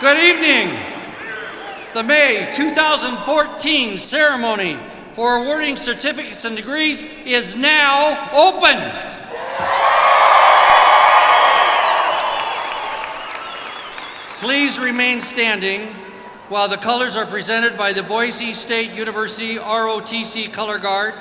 Good evening. The May 2014 ceremony for awarding certificates and degrees is now open. Please remain standing while the colors are presented by the Boise State University ROTC Color Guard,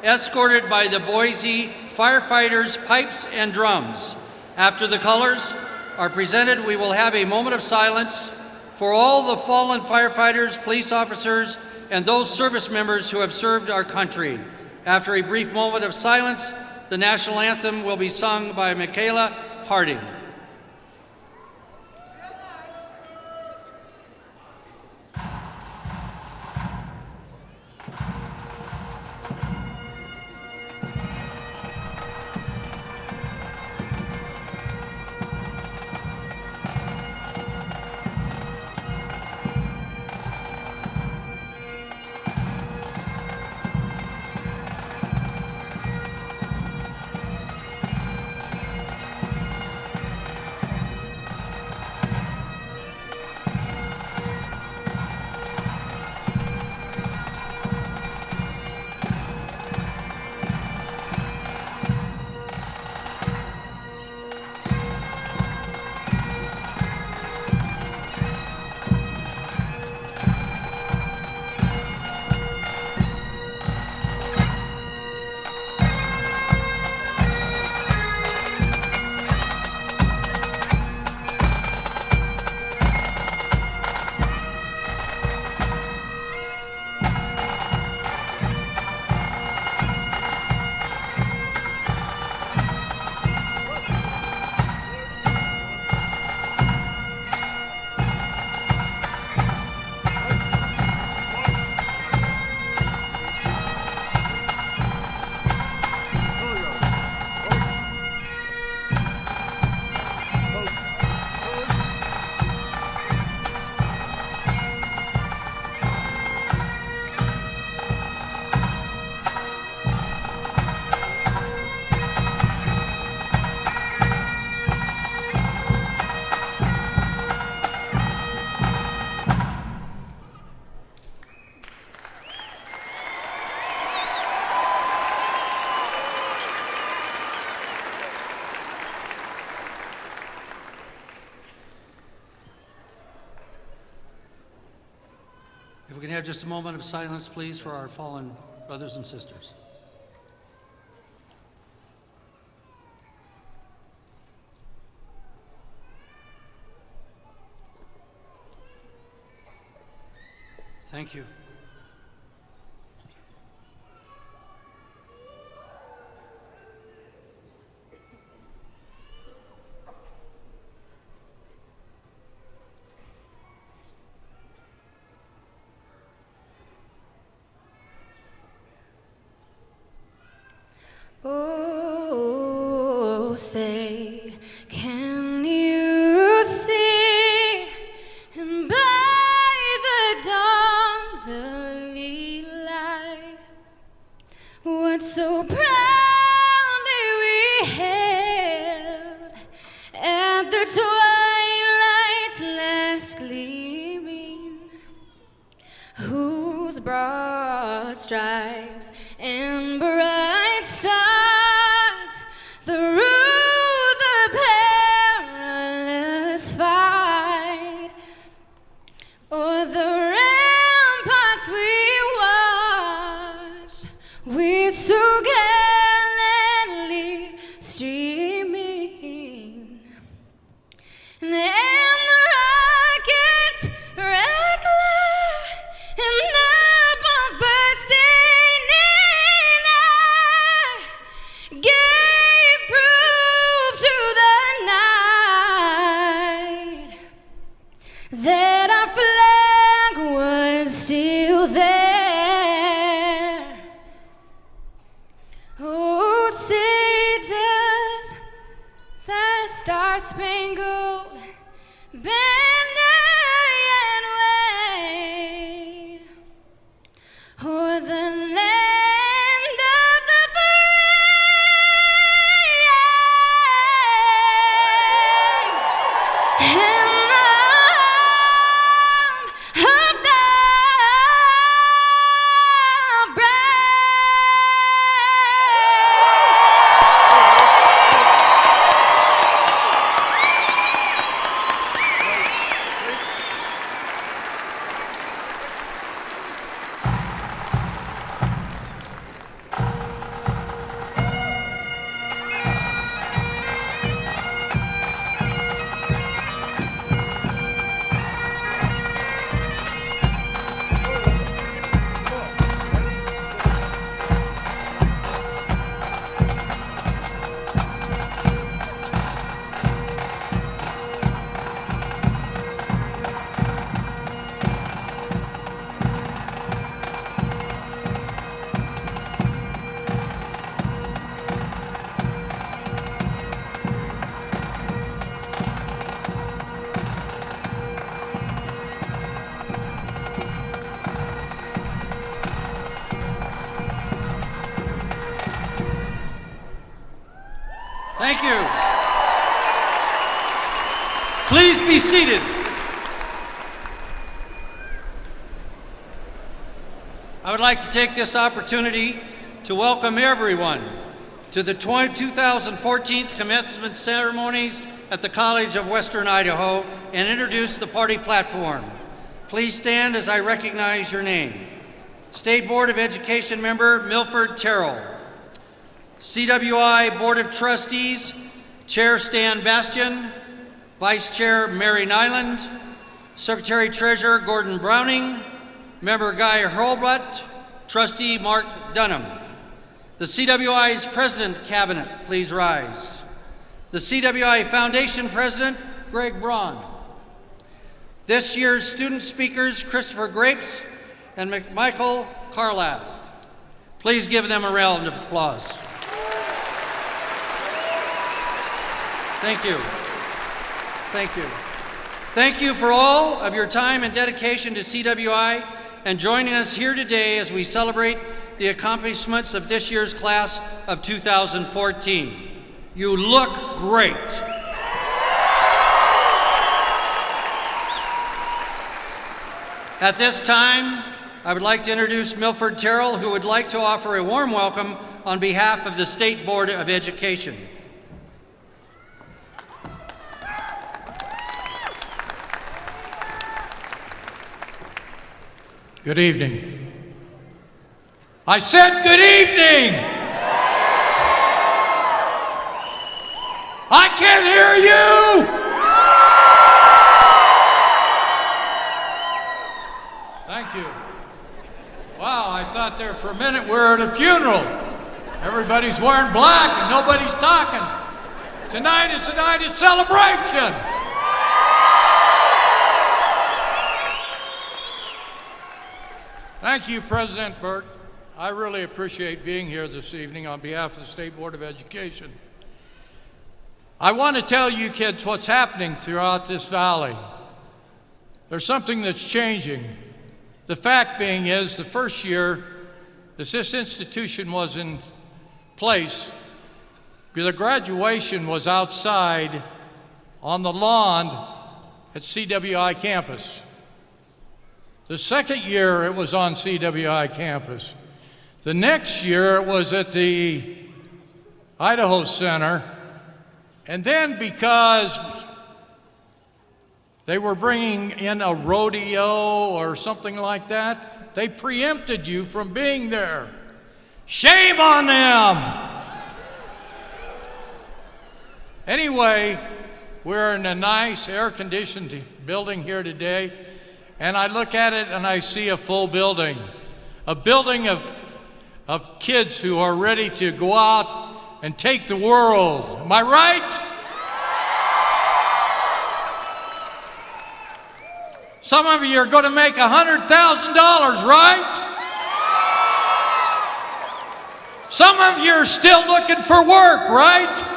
escorted by the Boise firefighters, pipes, and drums. After the colors are presented, we will have a moment of silence for all the fallen firefighters, police officers, and those service members who have served our country. After a brief moment of silence, the national anthem will be sung by Michaela Harding. If we can have just a moment of silence, please, for our fallen brothers and sisters. Thank you. Oh, say, can you see him by the dawn's early light? What so proudly we hailed at the twilight's last gleaming, whose broad stripes and bright stars through the perilous fight, o'er the ramparts we watched, we so gallantly streaming, and the rockets regular and the bombs bursting in air gave proof to the night that our flag was still there. Oh, say does that star-spangled banner yet wave o'er the land of the free and the Thank you. Please be seated. I would like to take this opportunity to welcome everyone to the 2014 commencement ceremonies at the College of Western Idaho and introduce the party platform. Please stand as I recognize your name. State Board of Education member Milford Terrell. CWI Board of Trustees, Chair Stan Bastian, Vice Chair Mary Nyland, Secretary Treasurer Gordon Browning, Member Guy Hurlbut, Trustee Mark Dunham. The CWI's President Cabinet, please rise. The CWI Foundation President, Greg Braun. This year's student speakers, Christopher Grapes and Michael Carlab. Please give them a round of applause. Thank you. Thank you. Thank you for all of your time and dedication to CWI and joining us here today as we celebrate the accomplishments of this year's class of 2014. You look great. At this time, I would like to introduce Milford Terrell, who would like to offer a warm welcome on behalf of the State Board of Education. Good evening. I said good evening. I can't hear you. Thank you. Wow, I thought there for a minute we were at a funeral. Everybody's wearing black and nobody's talking. Tonight is a night of celebration. Thank you, President Burt. I really appreciate being here this evening on behalf of the State Board of Education. I want to tell you kids what's happening throughout this valley. There's something that's changing. The fact being is the first year that this institution was in place, the graduation was outside on the lawn at CWI campus. The second year it was on CWI campus. The next year it was at the Idaho Center. And then because they were bringing in a rodeo or something like that, they preempted you from being there. Shame on them! Anyway, we're in a nice air-conditioned building here today. And I look at it and I see a full building. A building of kids who are ready to go out and take the world. Am I right? Some of you are going to make $100,000, right? Some of you are still looking for work, right?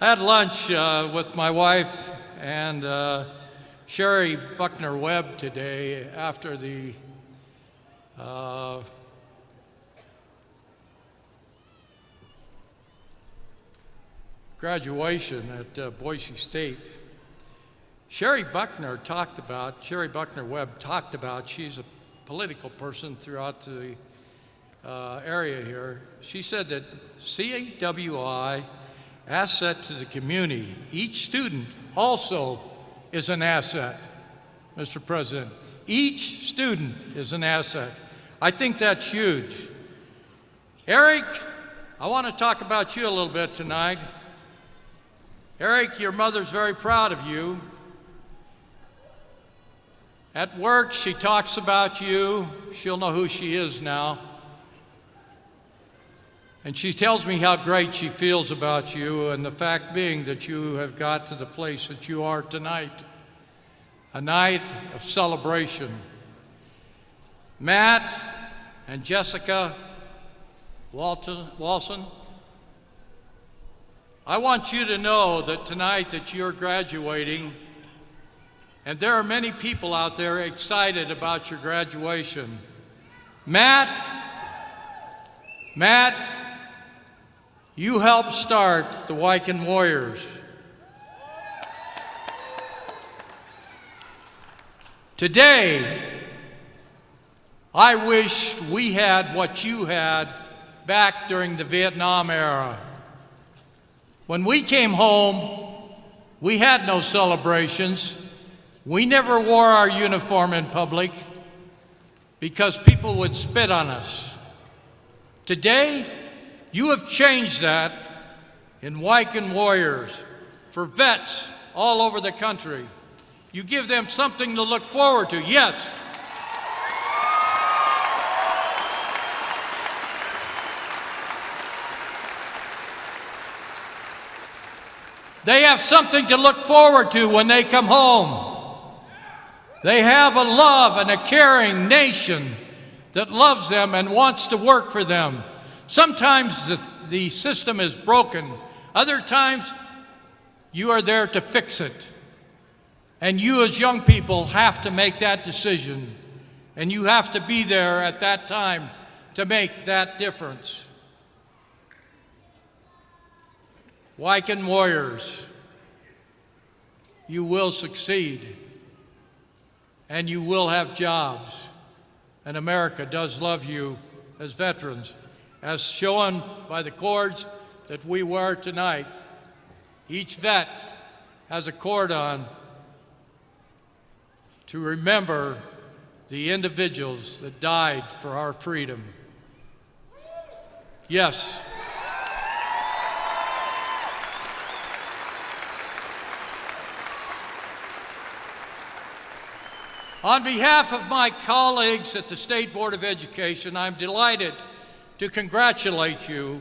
I had lunch with my wife and Sherry Buckner Webb today after the graduation at Boise State. Sherry Buckner Webb talked about, she's a political person throughout the area here. She said that CWI asset to the community. Each student also is an asset, Mr. President. Each student is an asset. I think that's huge. Eric, I want to talk about you a little bit tonight. Eric, your mother's very proud of you. At work, she talks about you. She'll know who she is now. And she tells me how great she feels about you, and the fact being that you have got to the place that you are tonight, a night of celebration. Matt and Jessica Walson, I want you to know that tonight that you're graduating, and there are many people out there excited about your graduation. Matt, Matt, you helped start the Wyken Warriors. Today, I wish we had what you had back during the Vietnam era. When we came home, we had no celebrations. We never wore our uniform in public because people would spit on us. Today, you have changed that in Wyken Warriors for vets all over the country. You give them something to look forward to, yes. They have something to look forward to when they come home. They have a love and a caring nation that loves them and wants to work for them. Sometimes the system is broken. Other times, you are there to fix it. And you as young people have to make that decision. And you have to be there at that time to make that difference. Wyken Warriors, you will succeed. And you will have jobs. And America does love you as veterans. As shown by the cords that we wear tonight, each vet has a cord on to remember the individuals that died for our freedom. Yes. On behalf of my colleagues at the State Board of Education, I'm delighted to congratulate you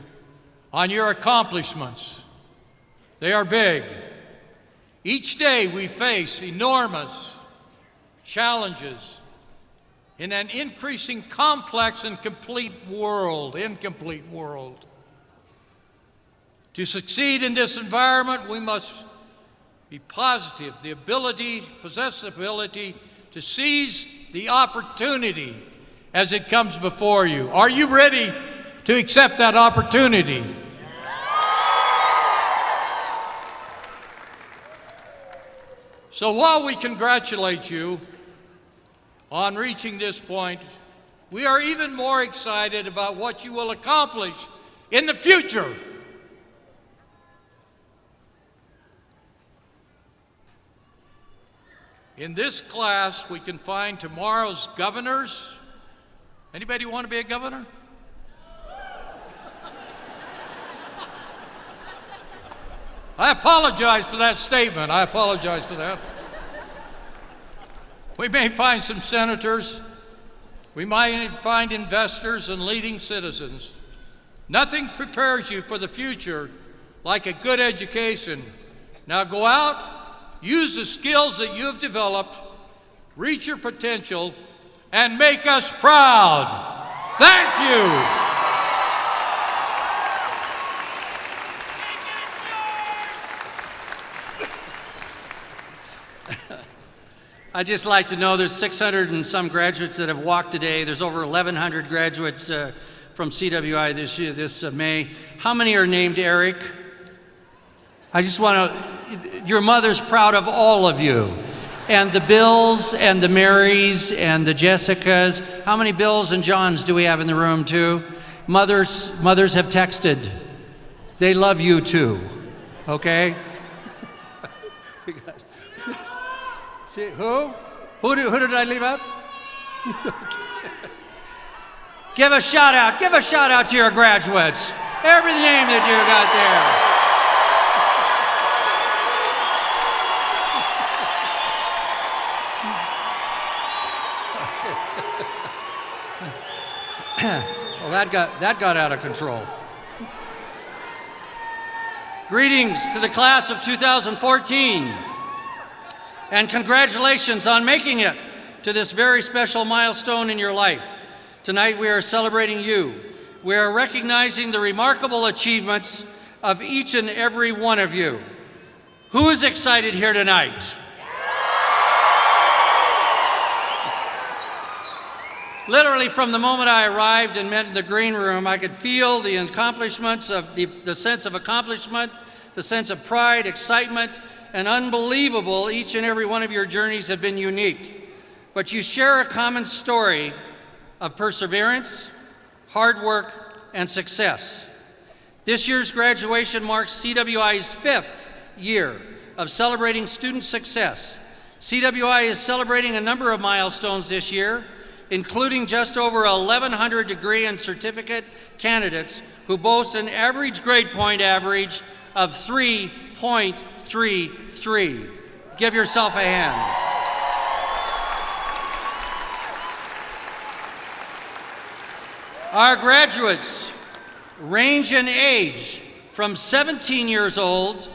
on your accomplishments. They are big. Each day we face enormous challenges in an increasing complex and incomplete world. To succeed in this environment, we must be positive, possess the ability to seize the opportunity as it comes before you. Are you ready to accept that opportunity? So while we congratulate you on reaching this point, we are even more excited about what you will accomplish in the future. In this class, we can find tomorrow's governors. Anybody want to be a governor? I apologize for that statement. I apologize for that. We may find some senators. We might find investors and leading citizens. Nothing prepares you for the future like a good education. Now go out, use the skills that you have developed, reach your potential, and make us proud. Thank you. I'd just like to know there's 600 and some graduates that have walked today. There's over 1,100 graduates from CWI this May. How many are named Eric? I just want to, your mother's proud of all of you. And the Bills and the Marys and the Jessicas. How many Bills and Johns do we have in the room too? Mothers have texted. They love you too, okay? See, who? Who did I leave out? Give a shout out. Give a shout out to your graduates. Every name that you got there. Well, that got out of control. Greetings to the class of 2014. And congratulations on making it to this very special milestone in your life. Tonight we are celebrating you. We are recognizing the remarkable achievements of each and every one of you. Who is excited here tonight? Literally from the moment I arrived and met in the green room, I could feel the accomplishments of the sense of accomplishment, the sense of pride, excitement, and unbelievable. Each and every one of your journeys have been unique, but you share a common story of perseverance, hard work, and success. This year's graduation marks CWI's 5th year of celebrating student success. CWI is celebrating a number of milestones this year, including just over 1,100 degree and certificate candidates who boast an average grade point average of 3.33. Give yourself a hand. Our graduates range in age from 17 years old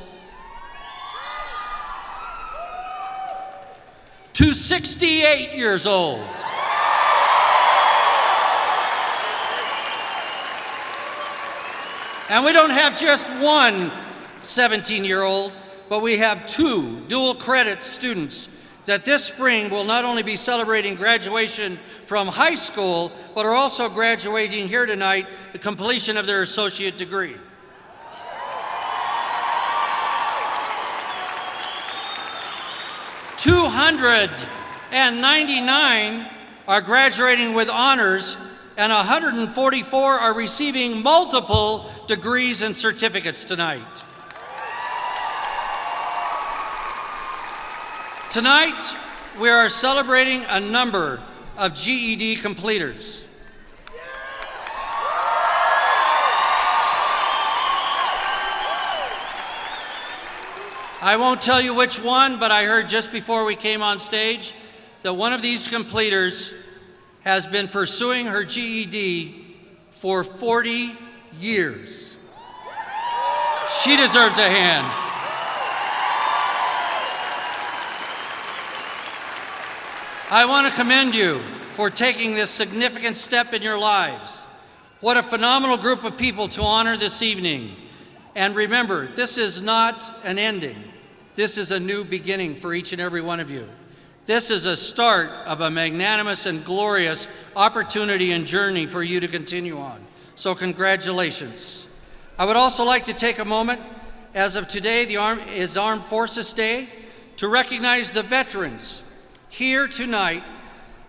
to 68 years old. And we don't have just one 17-year-old, but we have 2 dual credit students that this spring will not only be celebrating graduation from high school, but are also graduating here tonight, the completion of their associate degree. $299 are graduating with honors, and 144 are receiving multiple degrees and certificates tonight. Tonight, we are celebrating a number of GED completers. I won't tell you which one, but I heard just before we came on stage that one of these completers has been pursuing her GED for 40 years. She deserves a hand. I want to commend you for taking this significant step in your lives. What a phenomenal group of people to honor this evening. And remember, this is not an ending. This is a new beginning for each and every one of you. This is a start of a magnanimous and glorious opportunity and journey for you to continue on. So congratulations. I would also like to take a moment, as of today is Armed Forces Day, to recognize the veterans here tonight.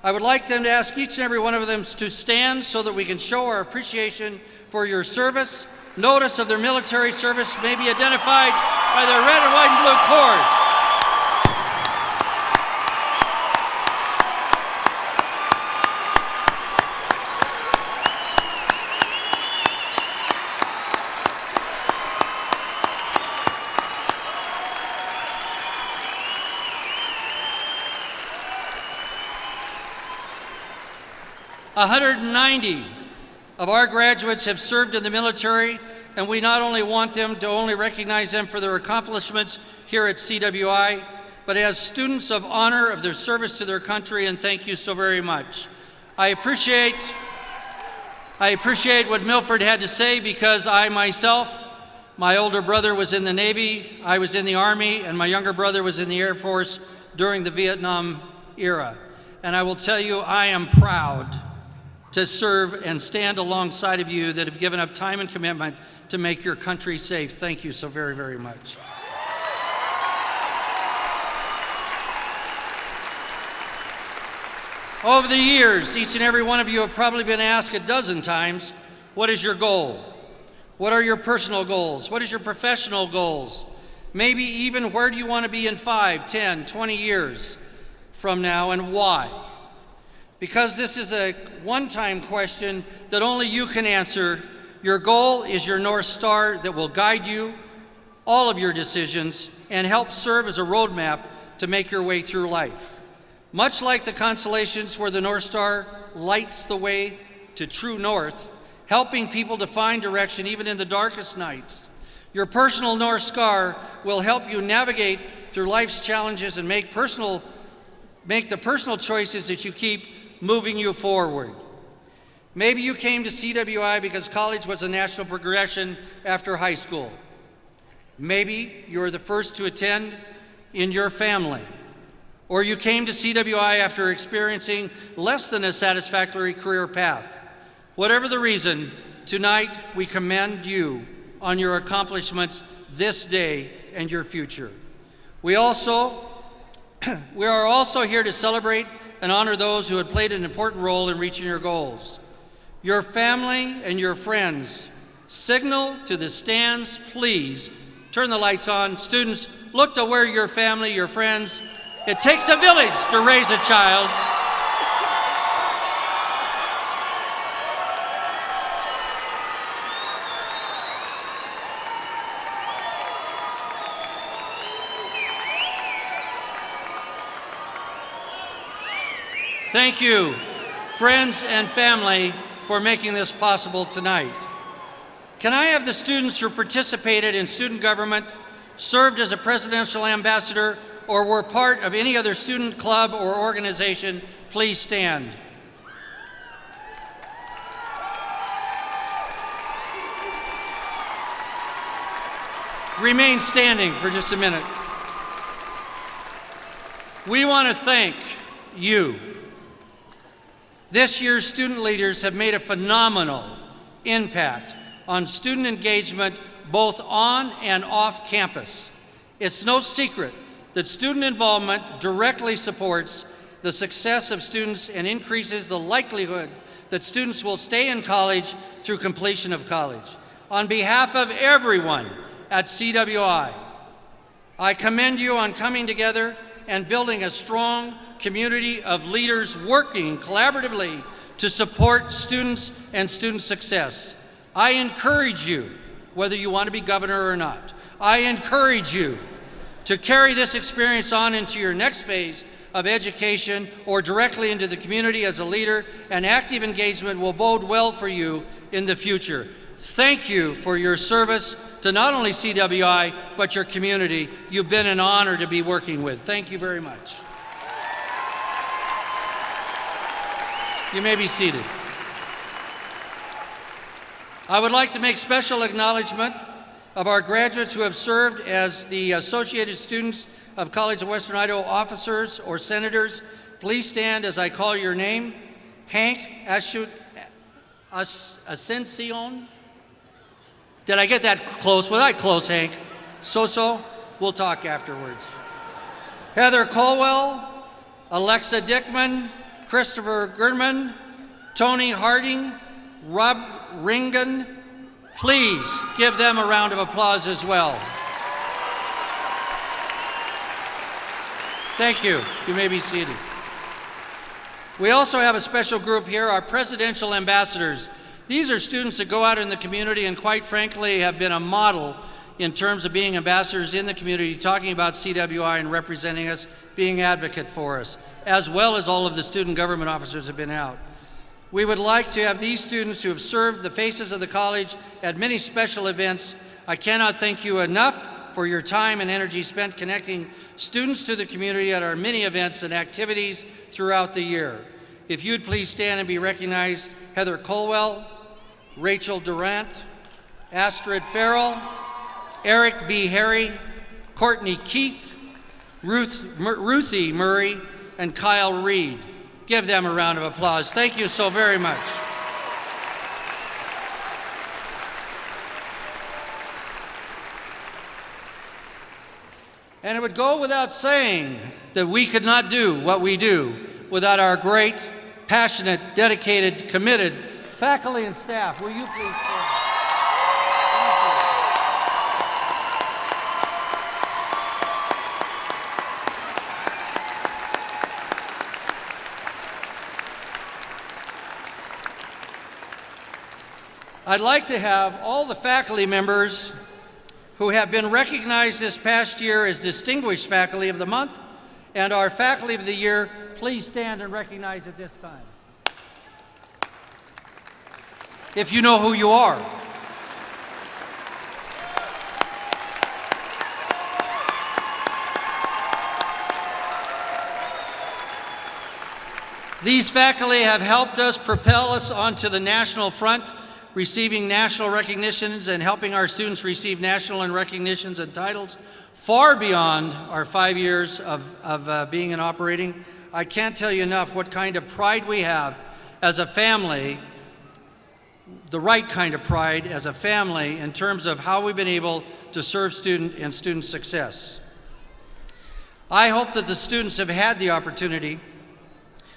I would like them to ask each and every one of them to stand so that we can show our appreciation for your service. Notice of their military service may be identified by their red and white and blue cords. $190 of our graduates have served in the military, and we not only want them to only recognize them for their accomplishments here at CWI, but as students of honor of their service to their country, and thank you so very much. I appreciate what Milford had to say, because I myself, my older brother was in the Navy, I was in the Army, and my younger brother was in the Air Force during the Vietnam era. And I will tell you, I am proud to serve and stand alongside of you that have given up time and commitment to make your country safe. Thank you so very, very much. Over the years, each and every one of you have probably been asked a dozen times, what is your goal? What are your personal goals? What is your professional goals? Maybe even where do you want to be in 5, 10, 20 years from now, and why? Because this is a one-time question that only you can answer, your goal is your North Star that will guide you, all of your decisions, and help serve as a roadmap to make your way through life. Much like the constellations where the North Star lights the way to true north, helping people to find direction even in the darkest nights, your personal North Star will help you navigate through life's challenges and make the personal choices that you keep moving you forward. Maybe you came to CWI because college was a natural progression after high school. Maybe you were the first to attend in your family. or you came to CWI after experiencing less than a satisfactory career path. Whatever the reason, tonight we commend you on your accomplishments this day and your future. We are also here to celebrate and honor those who had played an important role in reaching your goals. Your family and your friends, signal to the stands, please. Turn the lights on. Students, look to where your family, your friends. It takes a village to raise a child. Thank you, friends and family, for making this possible tonight. Can I have the students who participated in student government, served as a presidential ambassador, or were part of any other student club or organization, please stand. Remain standing for just a minute. We want to thank you. This year's student leaders have made a phenomenal impact on student engagement both on and off campus. It's no secret that student involvement directly supports the success of students and increases the likelihood that students will stay in college through completion of college. On behalf of everyone at CWI, I commend you on coming together and building a strong community of leaders working collaboratively to support students and student success. I encourage you, whether you want to be governor or not, I encourage you to carry this experience on into your next phase of education or directly into the community as a leader, and active engagement will bode well for you in the future. Thank you for your service to not only CWI, but your community. You've been an honor to be working with. Thank you very much. You may be seated. I would like to make special acknowledgement of our graduates who have served as the Associated Students of College of Western Idaho officers or senators. Please stand as I call your name. Hank Ascension. Did I get that close? Was I close, Hank? So-so? We'll talk afterwards. Heather Colwell, Alexa Dickman, Christopher Gurman, Tony Harding, Rob Ringen. Please give them a round of applause as well. Thank you. You may be seated. We also have a special group here, our presidential ambassadors. These are students that go out in the community and quite frankly have been a model in terms of being ambassadors in the community, talking about CWI and representing us, being advocate for us, as well as all of the student government officers have been out. We would like to have these students who have served the faces of the college at many special events. I cannot thank you enough for your time and energy spent connecting students to the community at our many events and activities throughout the year. If you'd please stand and be recognized, Heather Colwell, Rachel Durant, Astrid Farrell, Eric B. Harry, Courtney Keith, Ruthie Murray, and Kyle Reed. Give them a round of applause. Thank you so very much. And it would go without saying that we could not do what we do without our great, passionate, dedicated, committed faculty and staff. Will you please stand? I'd like to have all the faculty members who have been recognized this past year as Distinguished Faculty of the Month and our Faculty of the Year, please stand and recognize at this time. If you know who you are. These faculty have helped us propel us onto the national front, receiving national recognitions and helping our students receive national and recognitions and titles far beyond our 5 years of being and operating. I can't tell you enough what kind of pride we have as a family, the right kind of pride as a family in terms of how we've been able to serve student success. I hope that the students have had the opportunity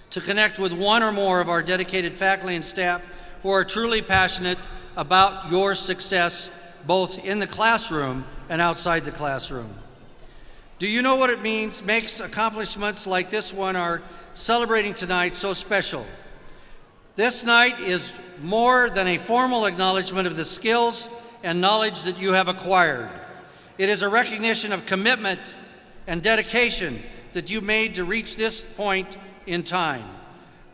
to connect with one or more of our dedicated faculty and staff who are truly passionate about your success, both in the classroom and outside the classroom. Do you know what it makes accomplishments like this one are celebrating tonight so special? This night is more than a formal acknowledgement of the skills and knowledge that you have acquired. It is a recognition of commitment and dedication that you made to reach this point in time.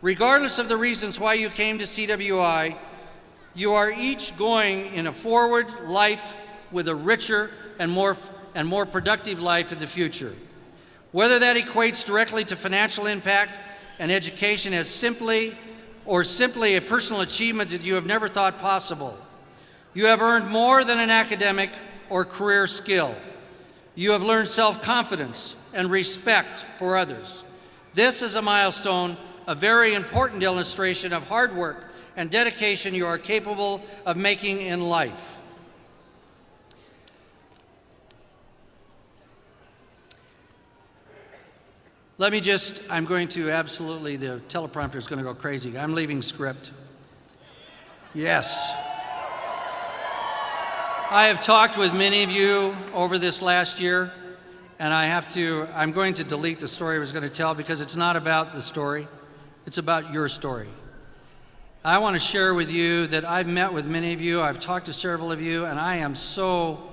Regardless of the reasons why you came to CWI, you are each going in a forward life with a richer and more productive life in the future. Whether that equates directly to financial impact and education as simply a personal achievement that you have never thought possible, you have earned more than an academic or career skill. You have learned self-confidence and respect for others. This is a milestone, a very important illustration of hard work and dedication you are capable of making in life. I'm going to absolutely, the teleprompter is going to go crazy. I'm leaving script. Yes. I have talked with many of you over this last year, and I'm going to delete the story I was going to tell because it's not about the story, it's about your story. I want to share with you that I've met with many of you, I've talked to several of you, and I am so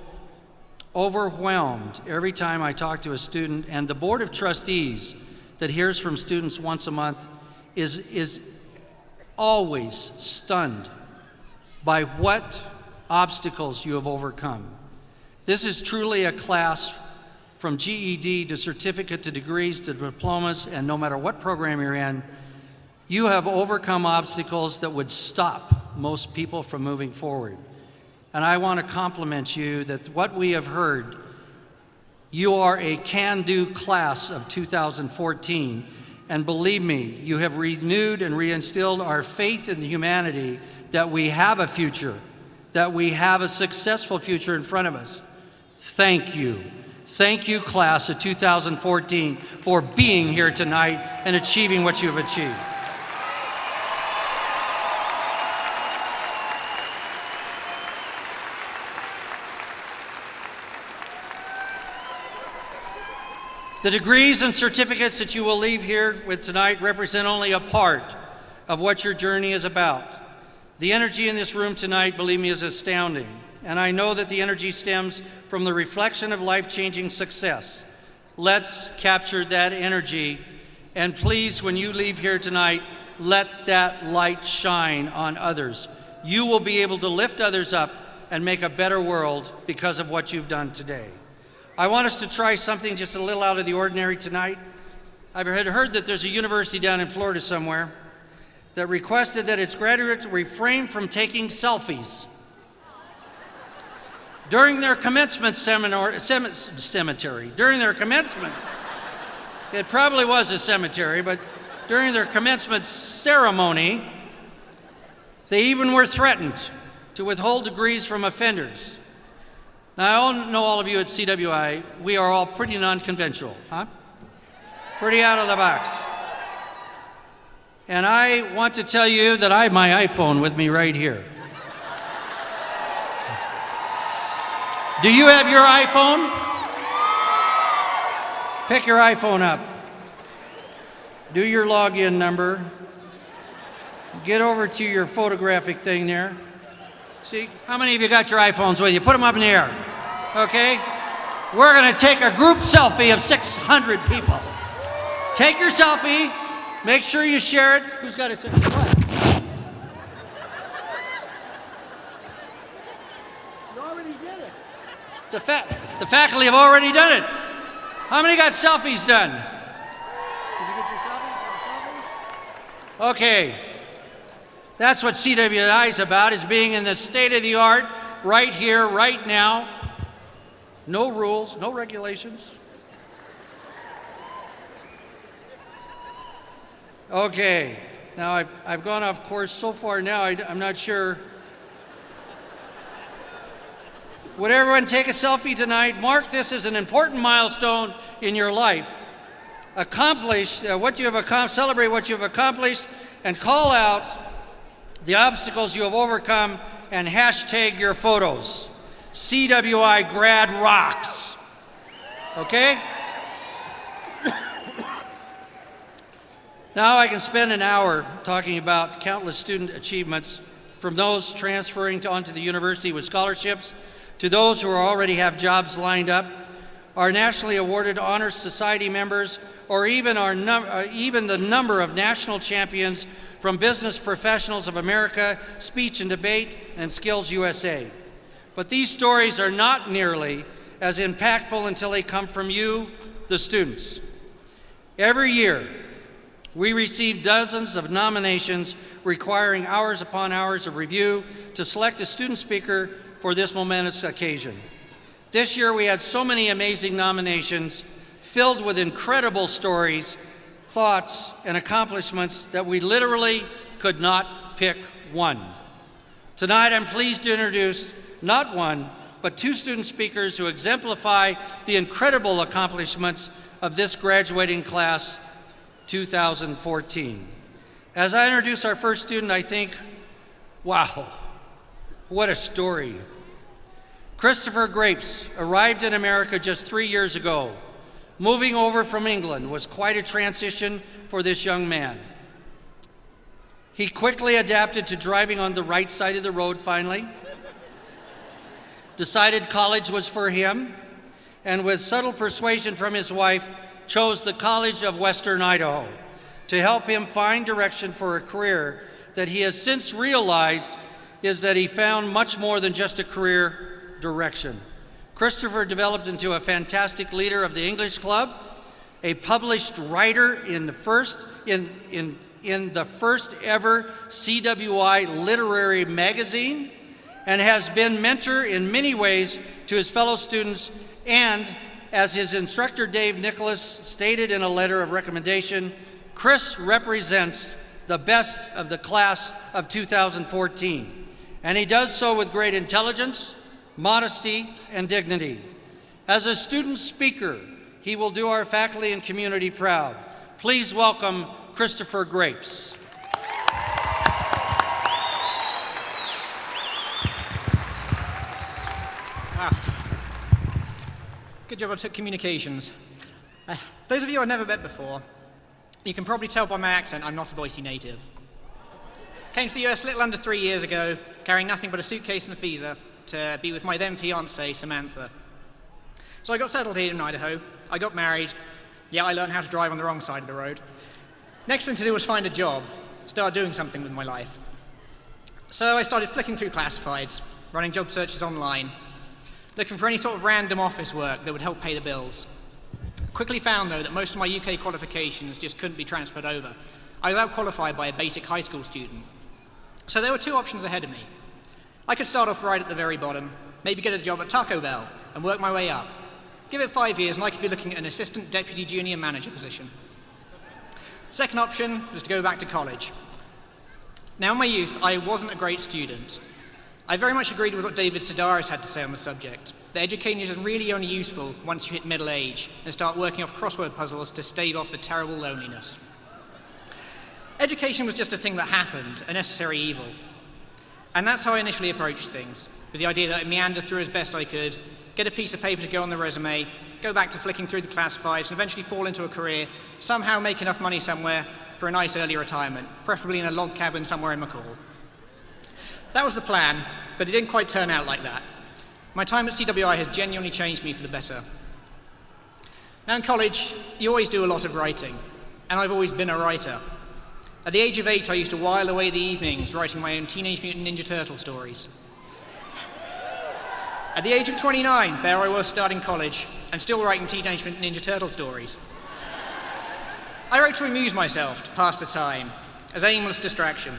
overwhelmed every time I talk to a student, and the Board of Trustees that hears from students once a month is always stunned by what obstacles you have overcome. This is truly a class from GED to certificate to degrees to diplomas, and no matter what program you're in, you have overcome obstacles that would stop most people from moving forward. And I want to compliment you that what we have heard, you are a can-do class of 2014, and believe me, you have renewed and reinstilled our faith in humanity that we have a future, that we have a successful future in front of us. Thank you. Thank you, class of 2014, for being here tonight and achieving what you have achieved. The degrees and certificates that you will leave here with tonight represent only a part of what your journey is about. The energy in this room tonight, believe me, is astounding. And I know that the energy stems from the reflection of life-changing success. Let's capture that energy. And please, when you leave here tonight, let that light shine on others. You will be able to lift others up and make a better world because of what you've done today. I want us to try something just a little out of the ordinary tonight. I've heard that there's a university down in Florida somewhere that requested that its graduates refrain from taking selfies during their commencement cemetery. During their commencement, it probably was a cemetery, but during their commencement ceremony, they even were threatened to withhold degrees from offenders. Now, I know all of you at CWI, we are all pretty non-conventional, huh? Pretty out of the box. And I want to tell you that I have my iPhone with me right here. Do you have your iPhone? Pick your iPhone up. Do your login number. Get over to your photographic thing there. See, how many of you got your iPhones with you? Put them up in the air, okay? We're gonna take a group selfie of 600 people. Take your selfie, make sure you share it. Who's got a selfie? What? You already did it. The faculty have already done it. How many got selfies done? Did you get your selfie? Okay. That's what CWI is about, is being in the state of the art right here, right now. No rules, no regulations. Okay, now I've gone off course so far now, I'm not sure. Would everyone take a selfie tonight? Mark this as an important milestone in your life. Accomplish what you have accomplished, celebrate what you have accomplished, and call out the obstacles you have overcome and hashtag your photos. CWI Grad Rocks. Okay? Now I can spend an hour talking about countless student achievements, from those transferring onto the university with scholarships to those who already have jobs lined up, our nationally awarded Honor Society members, or even the number of national champions from Business Professionals of America, Speech and Debate, and Skills USA. But these stories are not nearly as impactful until they come from you, the students. Every year, we receive dozens of nominations requiring hours upon hours of review to select a student speaker for this momentous occasion. This year we had so many amazing nominations filled with incredible stories, thoughts, and accomplishments that we literally could not pick one. Tonight I'm pleased to introduce not one, but two student speakers who exemplify the incredible accomplishments of this graduating class 2014. As I introduce our first student, I think, wow, what a story. Christopher Grapes arrived in America just 3 years ago. Moving over from England was quite a transition for this young man. He quickly adapted to driving on the right side of the road finally, decided college was for him, and with subtle persuasion from his wife, chose the College of Western Idaho to help him find direction for a career that he has since realized is that he found much more than just a career direction. Christopher developed into a fantastic leader of the English Club, a published writer in the first ever CWI literary magazine, and has been mentor in many ways to his fellow students, and as his instructor Dave Nicholas stated in a letter of recommendation, Chris represents the best of the class of 2014, and he does so with great intelligence, modesty, and dignity. As a student speaker, he will do our faculty and community proud. Please welcome Christopher Grapes. Good job I took communications. Those of you I've never met before, you can probably tell by my accent I'm not a Boise native. Came to the US a little under 3 years ago, carrying nothing but a suitcase and a visa to be with my then fiancée, Samantha. So I got settled here in Idaho, I got married, yeah, I learned how to drive on the wrong side of the road. Next thing to do was find a job, start doing something with my life. So I started flicking through classifieds, running job searches online, looking for any sort of random office work that would help pay the bills. Quickly found, though, that most of my UK qualifications just couldn't be transferred over. I was out-qualified by a basic high school student. So there were two options ahead of me. I could start off right at the very bottom, maybe get a job at Taco Bell, and work my way up. Give it 5 years and I could be looking at an assistant deputy junior manager position. Second option was to go back to college. Now in my youth, I wasn't a great student. I very much agreed with what David Sedaris had to say on the subject. That education is really only useful once you hit middle age and start working off crossword puzzles to stave off the terrible loneliness. Education was just a thing that happened, a necessary evil. And that's how I initially approached things, with the idea that I'd meander through as best I could, get a piece of paper to go on the resume, go back to flicking through the classifieds, and eventually fall into a career, somehow make enough money somewhere for a nice early retirement, preferably in a log cabin somewhere in McCall. That was the plan, but it didn't quite turn out like that. My time at CWI has genuinely changed me for the better. Now in college, you always do a lot of writing, and I've always been a writer. At the age of 8, I used to while away the evenings writing my own Teenage Mutant Ninja Turtle stories. At the age of 29, there I was starting college, and still writing Teenage Mutant Ninja Turtle stories. I wrote to amuse myself, to pass the time, as aimless distraction.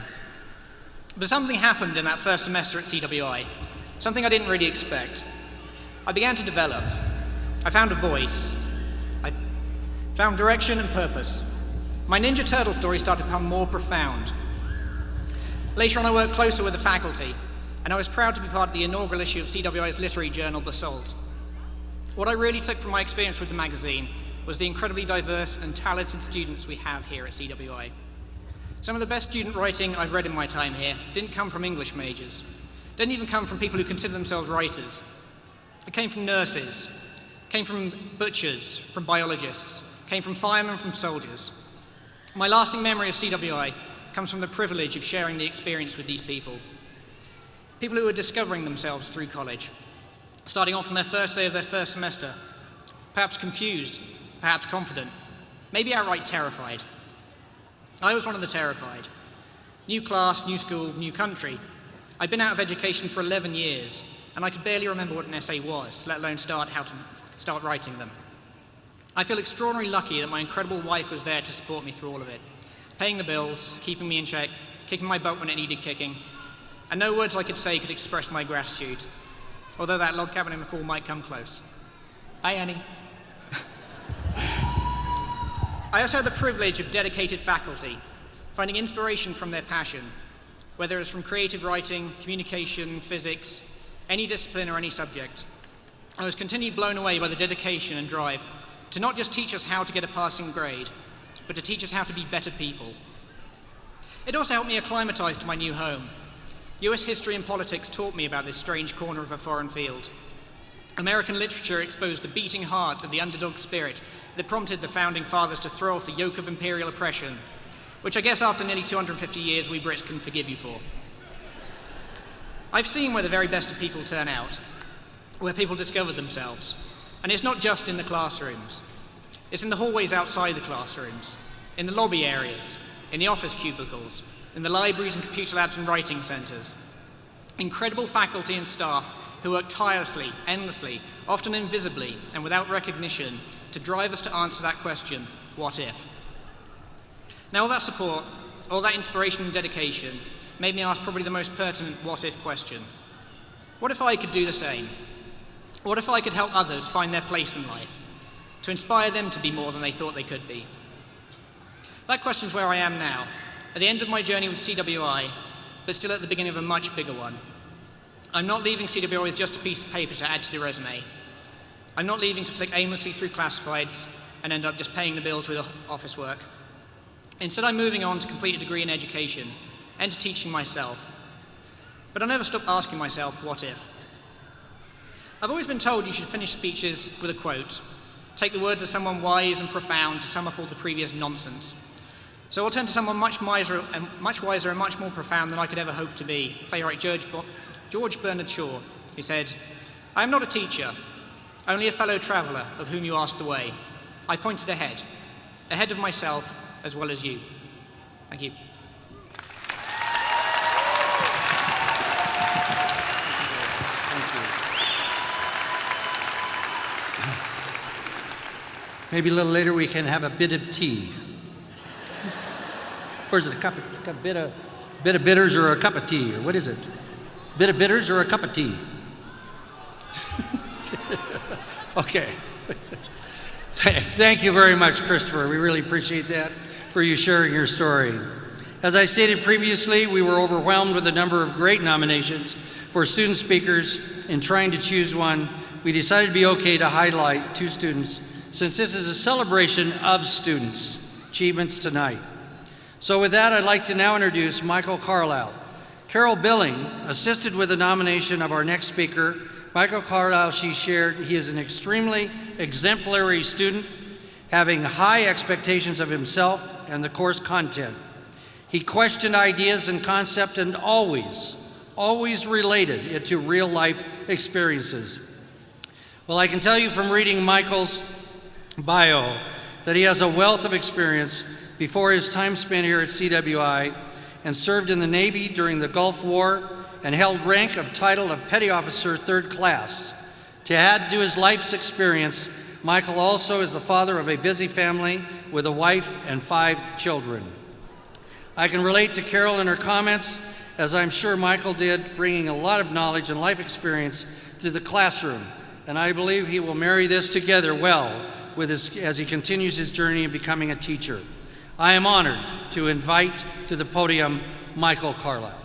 But something happened in that first semester at CWI, something I didn't really expect. I began to develop. I found a voice. I found direction and purpose. My Ninja Turtle story started to become more profound. Later on, I worked closer with the faculty, and I was proud to be part of the inaugural issue of CWI's literary journal, Basalt. What I really took from my experience with the magazine was the incredibly diverse and talented students we have here at CWI. Some of the best student writing I've read in my time here didn't come from English majors, didn't even come from people who consider themselves writers. It came from nurses, came from butchers, from biologists, came from firemen, from soldiers. My lasting memory of CWI comes from the privilege of sharing the experience with these people. People who are discovering themselves through college, starting off on their first day of their first semester, perhaps confused, perhaps confident, maybe outright terrified. I was one of the terrified. New class, new school, new country. I'd been out of education for 11 years, and I could barely remember what an essay was, let alone start writing them. I feel extraordinarily lucky that my incredible wife was there to support me through all of it, paying the bills, keeping me in check, kicking my butt when it needed kicking, and no words I could say could express my gratitude, although that log cabin in the call might come close. Hi, Annie. I also had the privilege of dedicated faculty, finding inspiration from their passion, whether it was from creative writing, communication, physics, any discipline or any subject. I was continually blown away by the dedication and drive to not just teach us how to get a passing grade, but to teach us how to be better people. It also helped me acclimatize to my new home. US history and politics taught me about this strange corner of a foreign field. American literature exposed the beating heart of the underdog spirit that prompted the founding fathers to throw off the yoke of imperial oppression, which I guess after nearly 250 years we Brits can forgive you for. I've seen where the very best of people turn out, where people discover themselves. And it's not just in the classrooms. It's in the hallways outside the classrooms, in the lobby areas, in the office cubicles, in the libraries and computer labs and writing centres. Incredible faculty and staff who work tirelessly, endlessly, often invisibly and without recognition to drive us to answer that question, what if? Now all that support, all that inspiration and dedication made me ask probably the most pertinent what if question. What if I could do the same? What if I could help others find their place in life, to inspire them to be more than they thought they could be? That question's where I am now, at the end of my journey with CWI, but still at the beginning of a much bigger one. I'm not leaving CWI with just a piece of paper to add to the resume. I'm not leaving to flick aimlessly through classifieds and end up just paying the bills with office work. Instead, I'm moving on to complete a degree in education and to teaching myself. But I never stopped asking myself, what if? I've always been told you should finish speeches with a quote, take the words of someone wise and profound to sum up all the previous nonsense. So I'll turn to someone much wiser and much more profound than I could ever hope to be, playwright George Bernard Shaw, who said, I am not a teacher, only a fellow traveller of whom you asked the way. I pointed ahead of myself as well as you. Thank you. Maybe a little later we can have a bit of tea. Or is it a bit of bitters or a cup of tea, or what is it? Bit of bitters or a cup of tea? Okay. Thank you very much, Christopher. We really appreciate that, for you sharing your story. As I stated previously, we were overwhelmed with a number of great nominations for student speakers. In trying to choose one, we decided to be okay to highlight 2 students, since this is a celebration of students' achievements tonight. So with that, I'd like to now introduce Michael Carlisle. Carol Billing assisted with the nomination of our next speaker. Michael Carlisle, she shared, he is an extremely exemplary student, having high expectations of himself and the course content. He questioned ideas and concept and always related it to real life experiences. Well, I can tell you from reading Michael's bio that he has a wealth of experience before his time spent here at CWI, and served in the Navy during the Gulf War and held rank of title of Petty Officer 3rd Class. To add to his life's experience, Michael also is the father of a busy family with a wife and 5 children. I can relate to Carol in her comments, as I'm sure Michael did, bringing a lot of knowledge and life experience to the classroom, and I believe he will marry this together well as he continues his journey in becoming a teacher. I am honored to invite to the podium Michael Carlisle.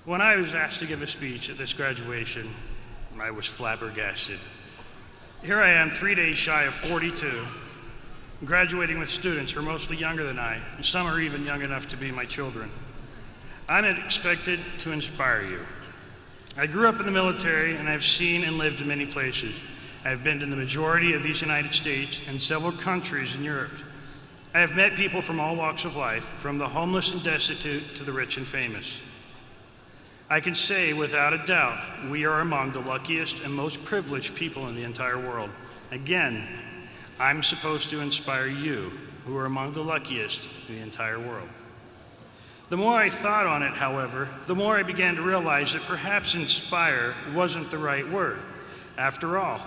When I was asked to give a speech at this graduation, I was flabbergasted. Here I am, 3 days shy of 42, graduating with students who are mostly younger than I, and some are even young enough to be my children. I'm expected to inspire you. I grew up in the military, and I've seen and lived in many places. I've been to the majority of these United States and several countries in Europe. I have met people from all walks of life, from the homeless and destitute to the rich and famous. I can say without a doubt, we are among the luckiest and most privileged people in the entire world. Again, I'm supposed to inspire you, who are among the luckiest in the entire world. The more I thought on it, however, the more I began to realize that perhaps inspire wasn't the right word. After all,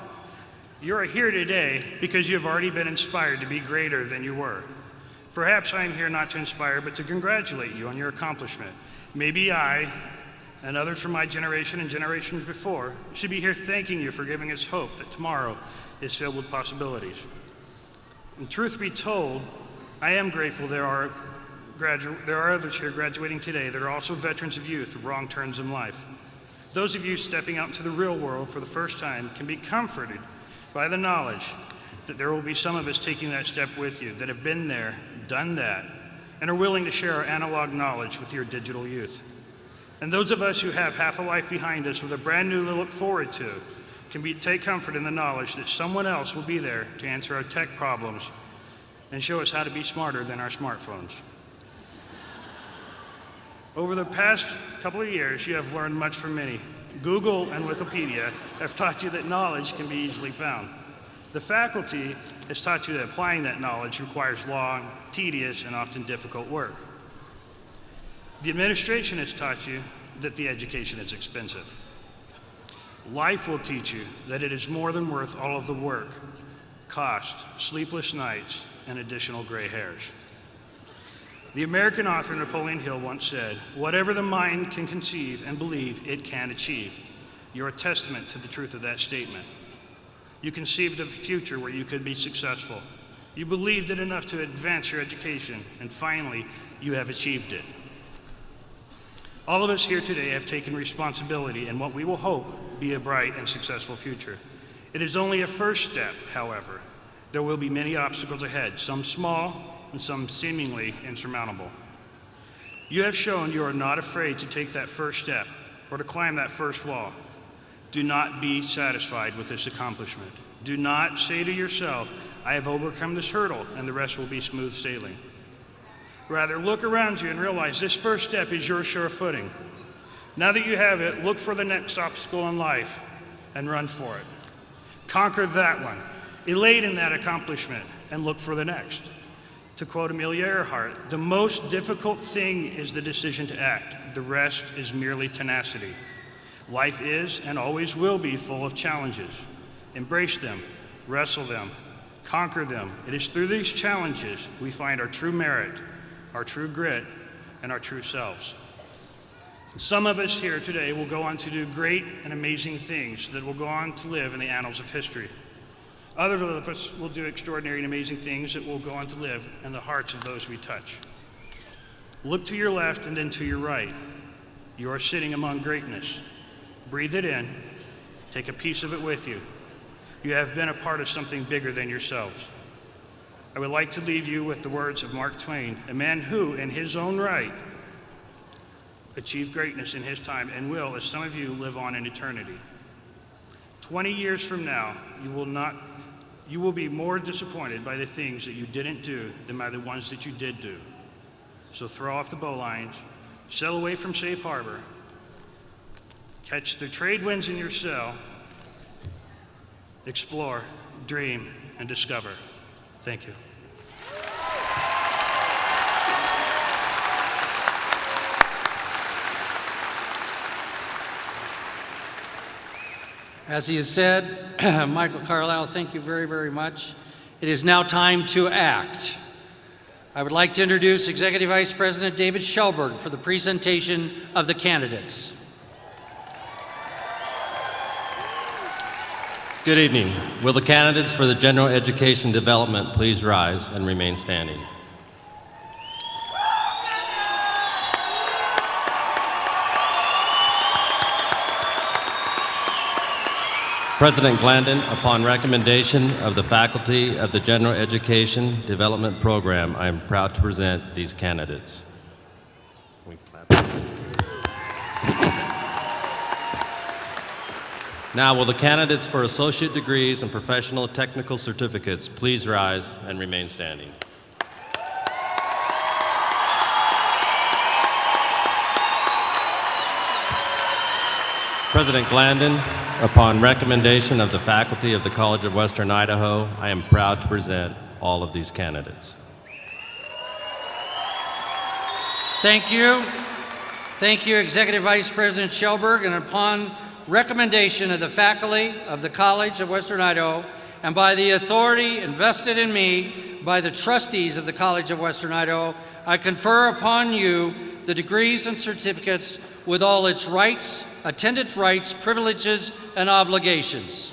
you're here today because you have already been inspired to be greater than you were. Perhaps I'm here not to inspire, but to congratulate you on your accomplishment. Maybe I, and others from my generation and generations before, should be here thanking you for giving us hope that tomorrow is filled with possibilities. And truth be told, I am grateful there are others here graduating today that are also veterans of youth of wrong turns in life. Those of you stepping out into the real world for the first time can be comforted by the knowledge that there will be some of us taking that step with you that have been there, done that, and are willing to share our analog knowledge with your digital youth. And those of us who have half a life behind us with a brand new to look forward to can take comfort in the knowledge that someone else will be there to answer our tech problems and show us how to be smarter than our smartphones. Over the past couple of years, you have learned much from me. Google and Wikipedia have taught you that knowledge can be easily found. The faculty has taught you that applying that knowledge requires long, tedious, and often difficult work. The administration has taught you that the education is expensive. Life will teach you that it is more than worth all of the work, cost, sleepless nights, and additional gray hairs. The American author Napoleon Hill once said, "Whatever the mind can conceive and believe, it can achieve." You're a testament to the truth of that statement. You conceived of a future where you could be successful. You believed it enough to advance your education, and finally, you have achieved it. All of us here today have taken responsibility in what we will hope be a bright and successful future. It is only a first step, however. There will be many obstacles ahead, some small and some seemingly insurmountable. You have shown you are not afraid to take that first step or to climb that first wall. Do not be satisfied with this accomplishment. Do not say to yourself, "I have overcome this hurdle and the rest will be smooth sailing." Rather, look around you and realize this first step is your sure footing. Now that you have it, look for the next obstacle in life and run for it. Conquer that one, elate in that accomplishment, and look for the next. To quote Amelia Earhart, "The most difficult thing is the decision to act. The rest is merely tenacity." Life is and always will be full of challenges. Embrace them, wrestle them, conquer them. It is through these challenges we find our true merit, our true grit, and our true selves. Some of us here today will go on to do great and amazing things that will go on to live in the annals of history. Others of us will do extraordinary and amazing things that will go on to live in the hearts of those we touch. Look to your left and then to your right. You are sitting among greatness. Breathe it in. Take a piece of it with you. You have been a part of something bigger than yourselves. I would like to leave you with the words of Mark Twain, a man who, in his own right, achieved greatness in his time and will, as some of you, live on in eternity. 20 years from now, you will be more disappointed by the things that you didn't do than by the ones that you did do. So throw off the bowlines, sail away from safe harbor, catch the trade winds in your sail, explore, dream, and discover. Thank you. As he has said, Michael Carlisle, thank you very, very much. It is now time to act. I would like to introduce Executive Vice President David Schelberg for the presentation of the candidates. Good evening. Will the candidates for the General Education Development please rise and remain standing? President Glandon, upon recommendation of the faculty of the General Education Development Program, I am proud to present these candidates. Now, will the candidates for associate degrees and professional technical certificates please rise and remain standing? President Glandon, upon recommendation of the faculty of the College of Western Idaho, I am proud to present all of these candidates. Thank you. Thank you, Executive Vice President Schelberg, and upon recommendation of the faculty of the College of Western Idaho and by the authority invested in me by the trustees of the College of Western Idaho, I confer upon you the degrees and certificates with all its rights, attendant rights, privileges, and obligations.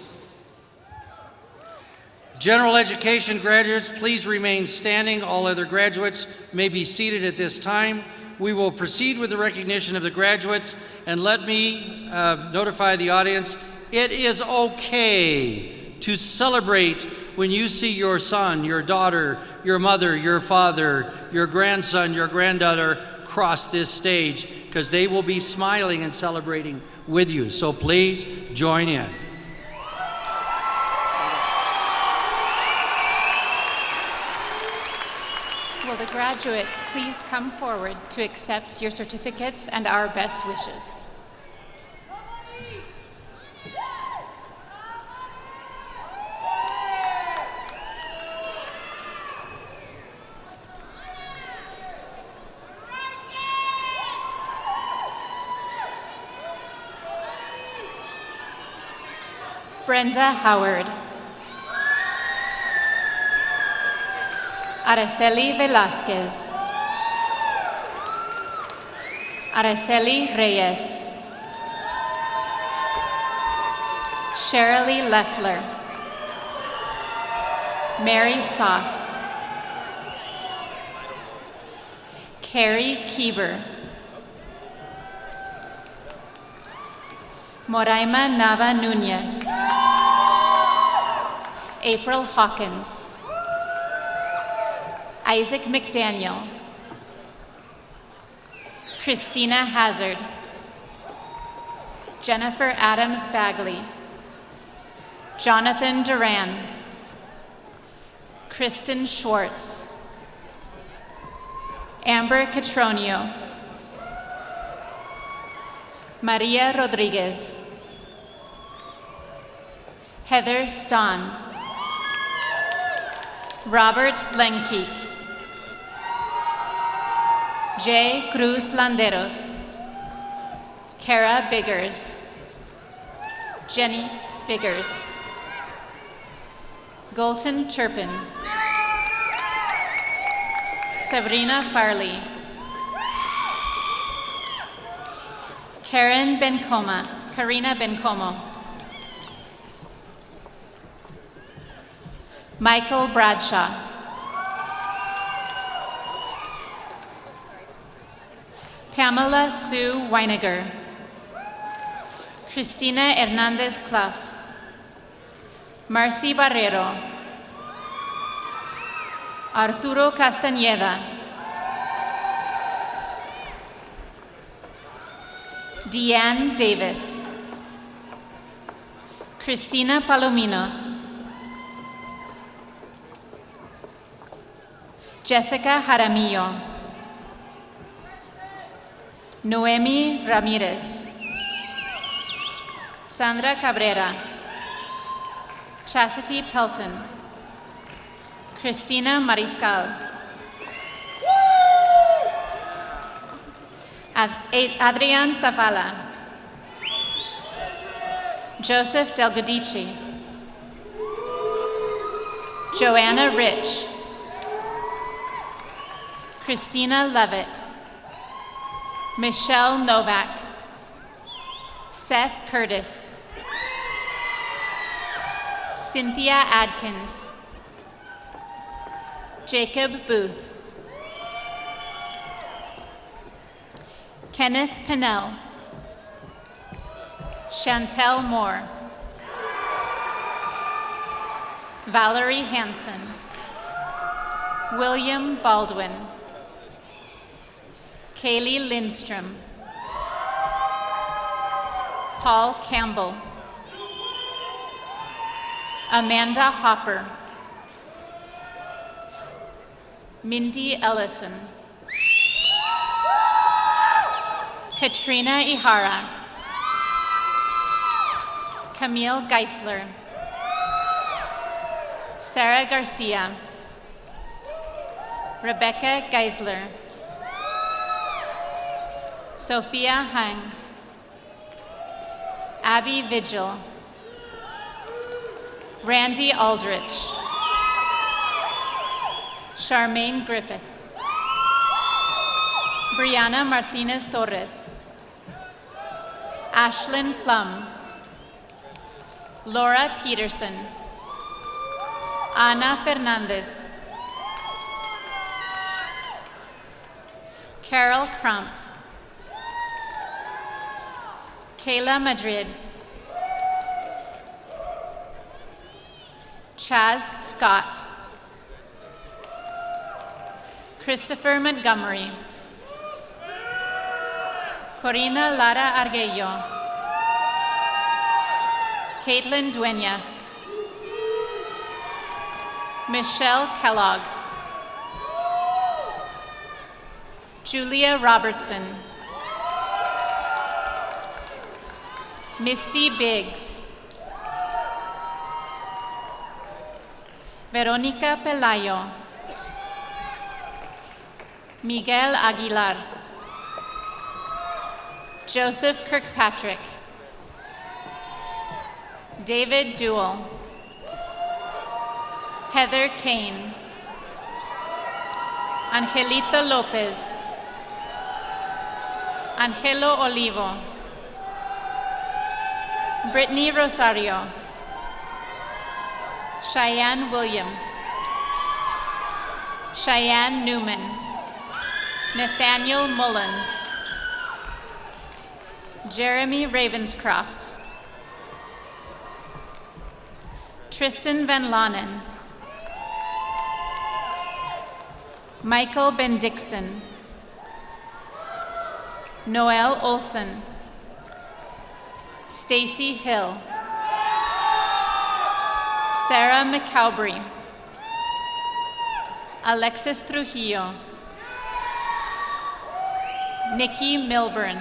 General education graduates, please remain standing. All other graduates may be seated at this time. We will proceed with the recognition of the graduates, and let me notify the audience, it is okay to celebrate when you see your son, your daughter, your mother, your father, your grandson, your granddaughter cross this stage, because they will be smiling and celebrating with you. So please join in. Will the graduates please come forward to accept your certificates and our best wishes? Brenda Howard. Araceli Velasquez. Araceli Reyes. Shirley Leffler. Mary Sauce. Carrie Kieber. Moraima Nava Nunez. April Hawkins. Isaac McDaniel. Christina Hazard. Jennifer Adams Bagley. Jonathan Duran. Kristen Schwartz. Amber Catronio. Maria Rodriguez. Heather Stahn. Robert Lenkeek. Jay Cruz Landeros. Kara Biggers. Jenny Biggers. Galton Turpin. Sabrina Farley. Karina Bencomo. Michael Bradshaw. Pamela Sue Weiniger. Cristina Hernandez Clough. Marcy Barrero. Arturo Castañeda. Deanne Davis. Cristina Palominos. Jessica Jaramillo. Noemi Ramirez. Sandra Cabrera. Chastity Pelton. Christina Mariscal. Adrian Zavala. Joseph Delgodici. Joanna Rich. Christina Levitt, Michelle Novak, Seth Curtis, Cynthia Adkins, Jacob Booth, Kenneth Pinnell, Chantel Moore, Valerie Hansen, William Baldwin, Kaylee Lindstrom, Paul Campbell, Amanda Hopper, Mindy Ellison, Katrina Ihara, Camille Geisler, Sarah Garcia, Rebecca Geisler, Sophia Hang, Abby Vigil, Randy Aldrich, Charmaine Griffith, Brianna Martinez Torres, Ashlyn Plum, Laura Peterson, Ana Fernandez, Carol Crump, Kayla Madrid, Chaz Scott, Christopher Montgomery, Corina Lara Arguello, Caitlin Duenas, Michelle Kellogg, Julia Robertson, Misty Biggs, Veronica Pelayo, Miguel Aguilar, Joseph Kirkpatrick, David Duell, Heather Kane, Angelita Lopez, Angelo Olivo, Brittany Rosario, Cheyenne Williams, Cheyenne Newman, Nathaniel Mullins, Jeremy Ravenscroft, Tristan Van Lanen, Michael Bendixson, Noel Olson, Stacy Hill, Sarah McCowbry, Alexis Trujillo, Nikki Milburn,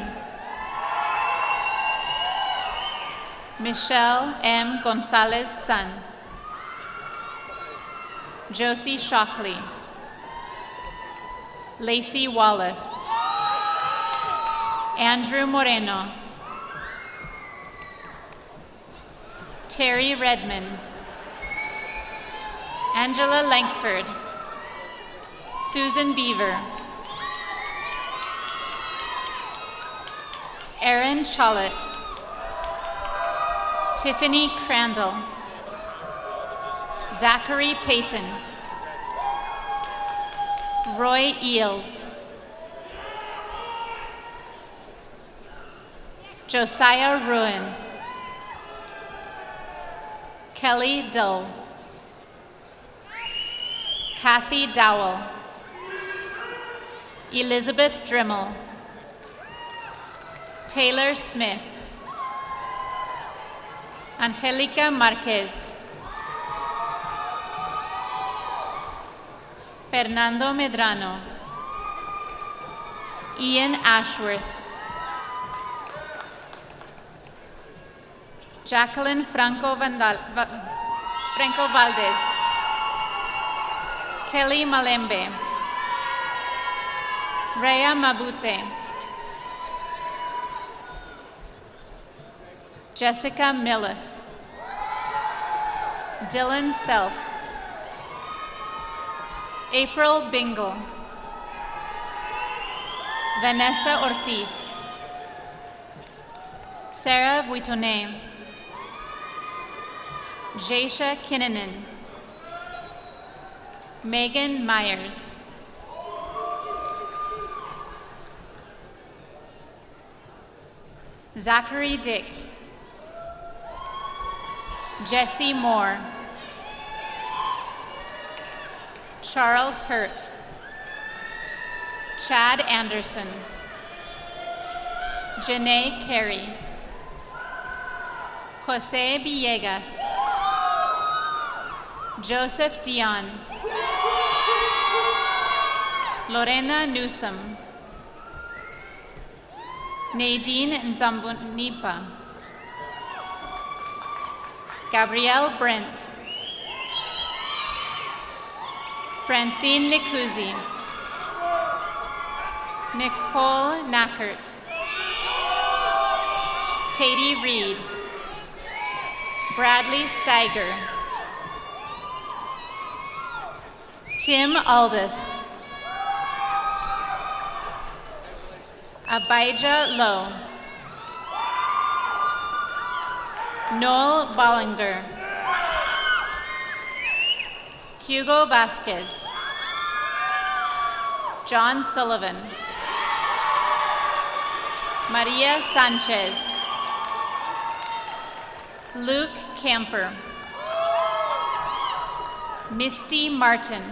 Michelle M. Gonzalez Sun, Josie Shockley, Lacey Wallace, Andrew Moreno, Terry Redman, Angela Lankford, Susan Beaver, Erin Chollett, Tiffany Crandall, Zachary Payton, Roy Eels, Josiah Ruin, Kelly Dull, Kathy Dowell, Elizabeth Drimmel, Taylor Smith, Angelica Marquez, Fernando Medrano, Ian Ashworth, Jacqueline Franco Valdez, Kelly Malembe, Rhea Mabute, Jessica Millis, Dylan Self, April Bingle, Vanessa Ortiz. Sarah Vuittonet. Jaisha Kinnanen. Megan Myers. Zachary Dick. Jesse Moore. Charles Hurt. Chad Anderson. Janae Carey. Jose Villegas. Joseph Dion. Lorena Newsom. Nadine Nzambunipa. Gabrielle Brent. Francine Nikuzi. Nicole Nackert. Katie Reed. Bradley Steiger. Tim Aldis. Abijah Lowe. Noel Bollinger. Hugo Vasquez. John Sullivan. Maria Sanchez. Luke Camper. Misty Martin.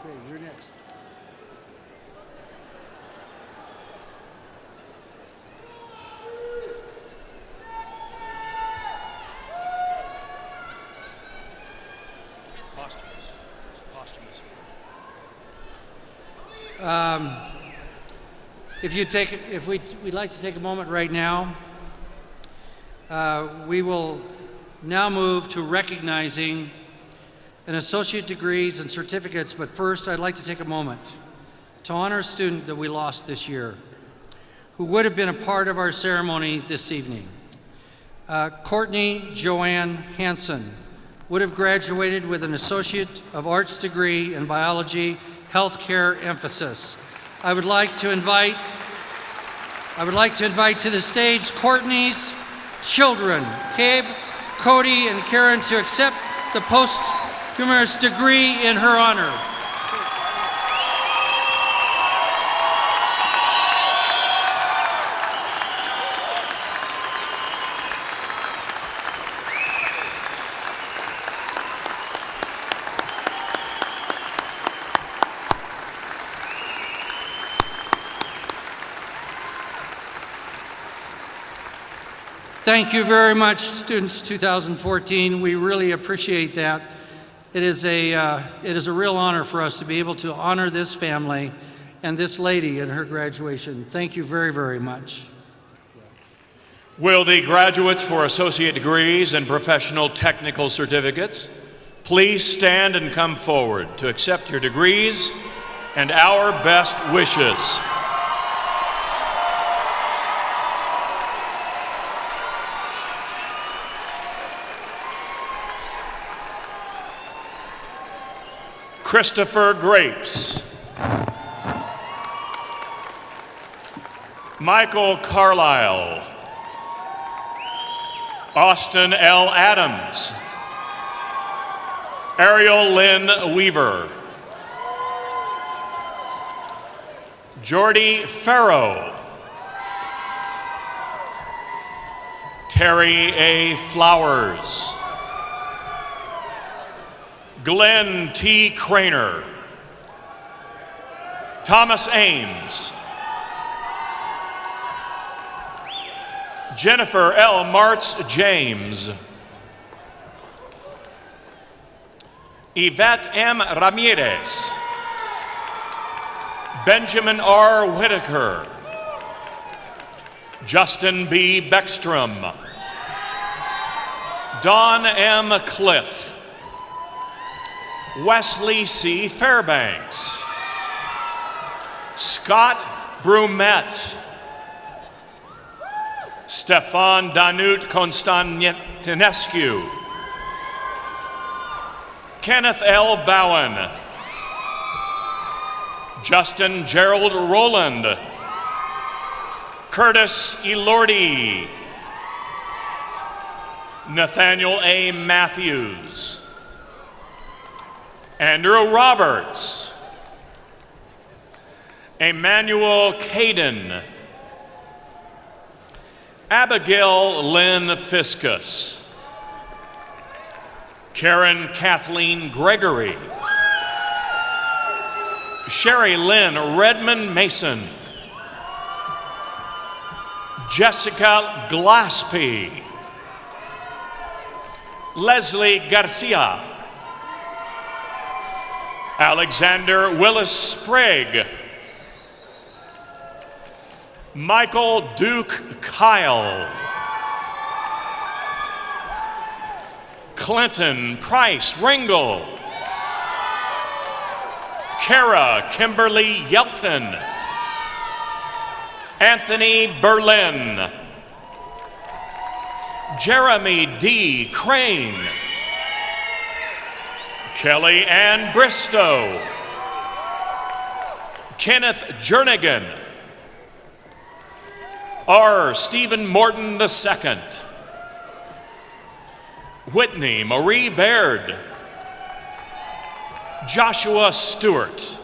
Okay, you're next. Posthumous. We'd like to take a moment right now. We will now move to recognizing and associate degrees and certificates, but first I'd like to take a moment to honor a student that we lost this year who would have been a part of our ceremony this evening. Courtney Joanne Hansen would have graduated with an Associate of Arts degree in biology, healthcare emphasis. I would like to invite to the stage Courtney's children, Cabe, Cody, and Karen, to accept the posthumous degree in her honor. Thank you very much, Students 2014. We really appreciate that. It is a real honor for us to be able to honor this family and this lady in her graduation. Thank you very, very much. Will the graduates for associate degrees and professional technical certificates please stand and come forward to accept your degrees and our best wishes. Christopher Grapes. Michael Carlisle. Austin L. Adams. Ariel Lynn Weaver. Jordy Farrow. Terry A. Flowers. Glenn T. Craner. Thomas Ames. Jennifer L. Martz James. Yvette M. Ramirez. Benjamin R. Whitaker. Justin B. Beckstrom, Don M. Cliff, Wesley C. Fairbanks, Scott Brumette, Stefan Danut Konstantinescu, Kenneth L. Bowen, Justin Gerald Rowland, Curtis Elordi, Nathaniel A. Matthews, Andrew Roberts, Emmanuel Caden, Abigail Lynn Fiscus, Karen Kathleen Gregory, Sherry Lynn Redmond Mason, Jessica Glaspie, Leslie Garcia, Alexander Willis Sprague, Michael Duke Kyle, Clinton Price Ringel, Kara Kimberly Yelton, Anthony Berlin, Jeremy D. Crane, Kelly Ann Bristow, Kenneth Jernigan, R. Stephen Morton II, Whitney Marie Baird, Joshua Stewart,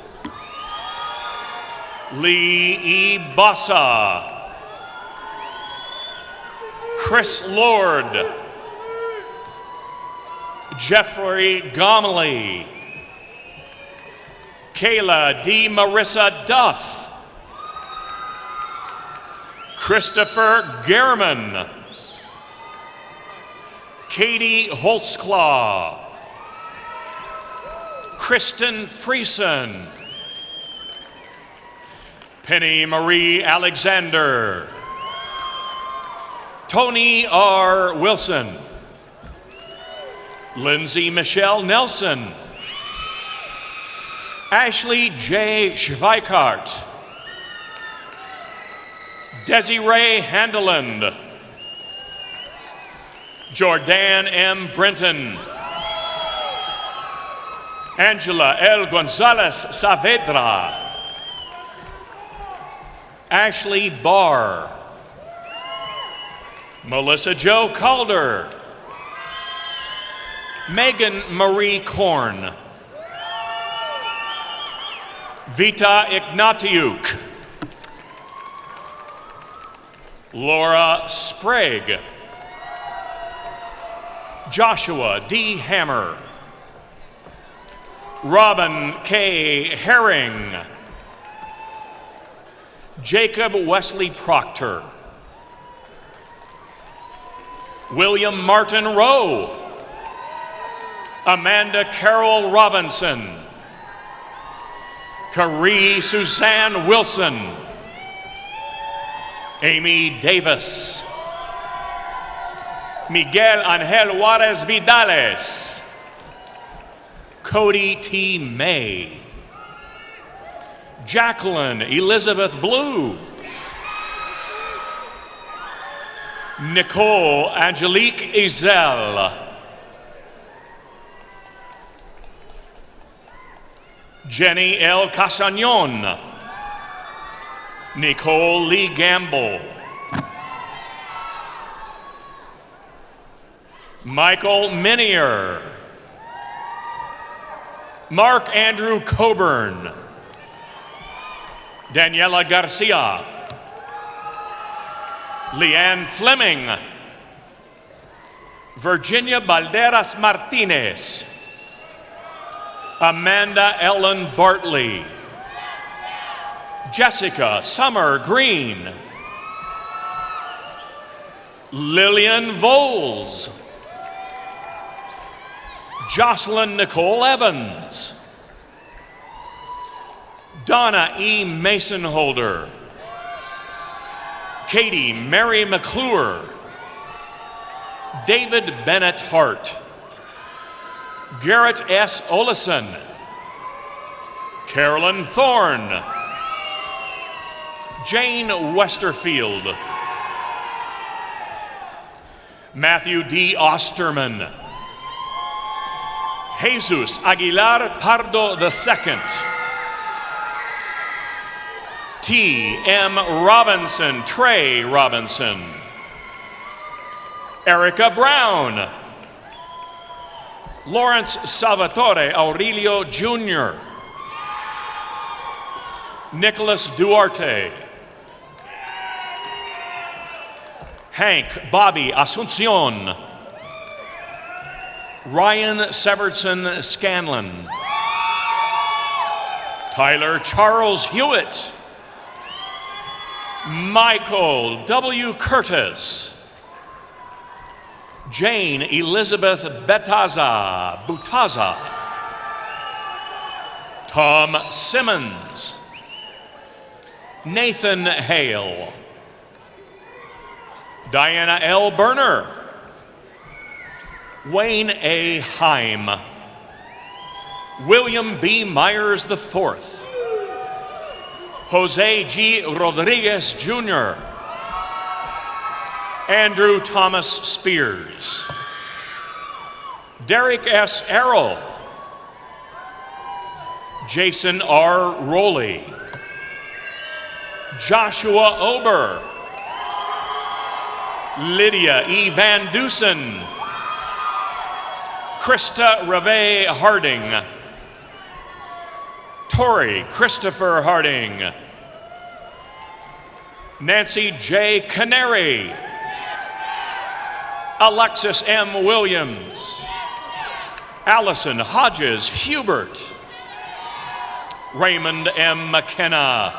Lee E. Bossa, Chris Lord, Jeffrey Gomley, Kayla D. Marissa Duff, Christopher Gehrman, Katie Holtzclaw, Kristen Friesen, Penny Marie Alexander, Tony R. Wilson, Lindsay Michelle Nelson, Ashley J. Schweikart, Desiree Handeland, Jordan M. Brenton, Angela L. Gonzalez Saavedra, Ashley Barr, Melissa Jo Calder, Megan Marie Korn, Vita Ignatiuk, Laura Sprague, Joshua D. Hammer, Robin K. Herring, Jacob Wesley Proctor, William Martin Rowe, Amanda Carol Robinson, Carrie Suzanne Wilson, Amy Davis, Miguel Angel Juarez Vidales, Cody T. May, Jacqueline Elizabeth Blue, Nicole Angelique Ezel, Jenny L. Casagnon, Nicole Lee Gamble, Michael Minier, Mark Andrew Coburn, Daniela Garcia, Leanne Fleming, Virginia Balderas Martinez, Amanda Ellen Bartley, Jessica Summer Green, Lillian Voles, Jocelyn Nicole Evans, Donna E. Masonholder, Katie Mary McClure, David Bennett Hart, Garrett S. Olison, Carolyn Thorne, Jane Westerfield, Matthew D. Osterman, Jesus Aguilar Pardo II, T. M. Robinson, Trey Robinson, Erica Brown, Lawrence Salvatore Aurelio Jr., Nicholas Duarte, Hank Bobby Asuncion, Ryan Severson Scanlon, Tyler Charles Hewitt, Michael W. Curtis, Jane Elizabeth Butaza, Tom Simmons, Nathan Hale, Diana L. Berner, Wayne A. Heim, William B. Myers IV, Jose G. Rodriguez Jr., Andrew Thomas Spears, Derek S. Errol, Jason R. Rowley, Joshua Ober, Lydia E. Van Dusen, Krista Reve Harding, Tori Christopher Harding, Nancy J. Canary, Alexis M. Williams, Allison Hodges Hubert, Raymond M. McKenna,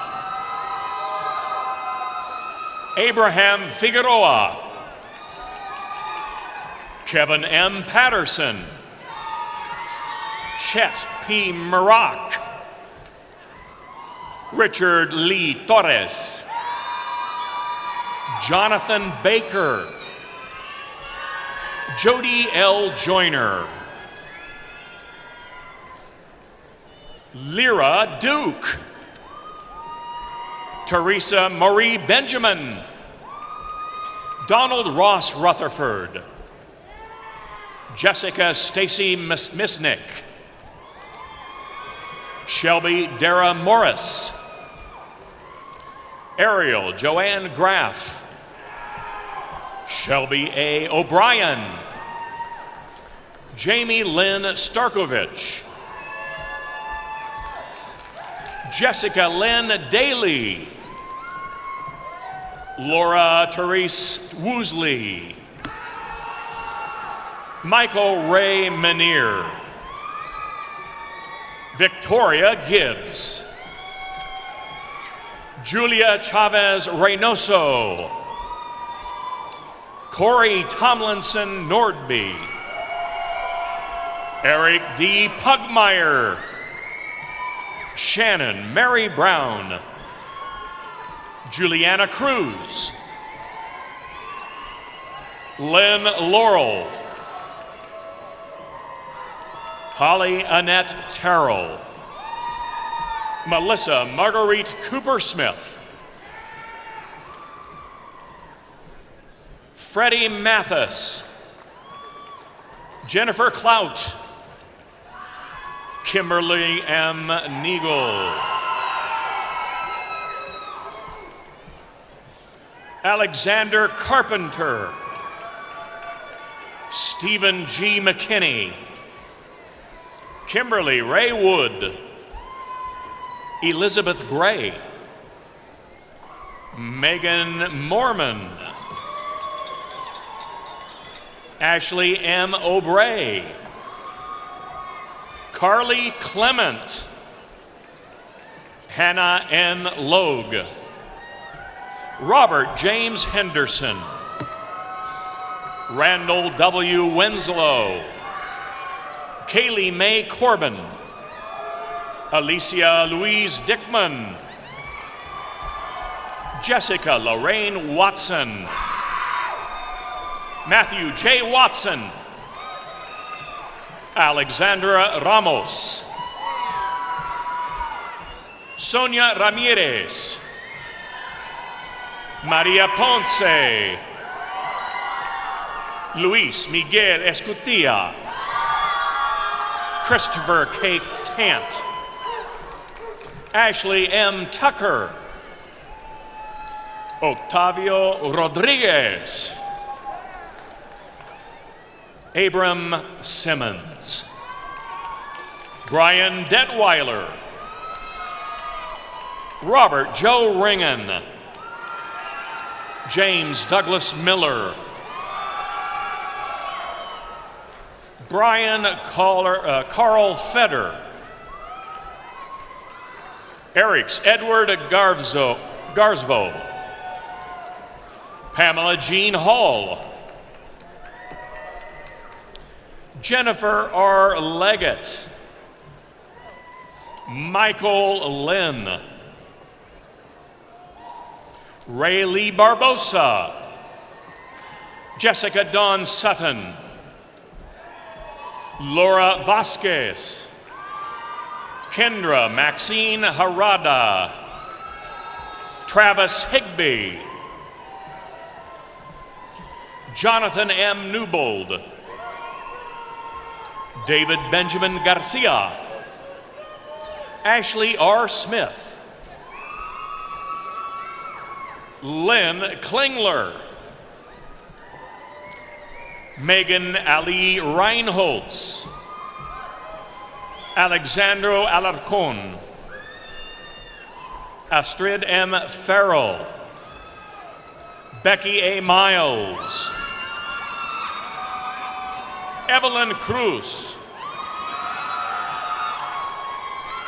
Abraham Figueroa, Kevin M. Patterson, Chet P. Maroc, Richard Lee Torres, Jonathan Baker, Jody L. Joyner, Lyra Duke, Teresa Marie Benjamin, Donald Ross Rutherford, Jessica Stacy Misnick, Shelby Dara Morris, Ariel Joanne Graff, Shelby A. O'Brien, Jamie Lynn Starkovich, Jessica Lynn Daly, Laura Therese Woosley, Michael Ray Manier, Victoria Gibbs, Julia Chavez Reynoso, Corey Tomlinson Nordby, Eric D. Pugmire, Shannon Mary Brown, Juliana Cruz, Lynn Laurel, Holly Annette Terrell, Melissa Marguerite Cooper Smith, Freddie Mathis, Jennifer Clout, Kimberly M. Neagle, Alexander Carpenter, Stephen G. McKinney, Kimberly Ray Wood, Elizabeth Gray, Megan Mormon, Ashley M. O'Bray, Carly Clement, Hannah N. Logue, Robert James Henderson, Randall W. Winslow, Kaylee Mae Corbin, Alicia Louise Dickman, Jessica Lorraine Watson. Matthew J. Watson. Alexandra Ramos. Sonia Ramirez. Maria Ponce. Luis Miguel Escutilla. Christopher K. Tant. Ashley M. Tucker. Octavio Rodriguez. Abram Simmons. Brian Detweiler. Robert Joe Ringen. James Douglas Miller. Brian Carl Feder. Eriks Edward Garzvo. Pamela Jean Hall. Jennifer R. Leggett. Michael Lynn. Ray Lee Barbosa. Jessica Dawn Sutton. Laura Vasquez. Kendra Maxine Harada. Travis Higbee. Jonathan M. Newbold. David Benjamin Garcia. Ashley R. Smith. Lynn Klingler. Megan Ali Reinholtz. Alexandro Alarcon. Astrid M. Farrell. Becky A. Miles. Evelyn Cruz.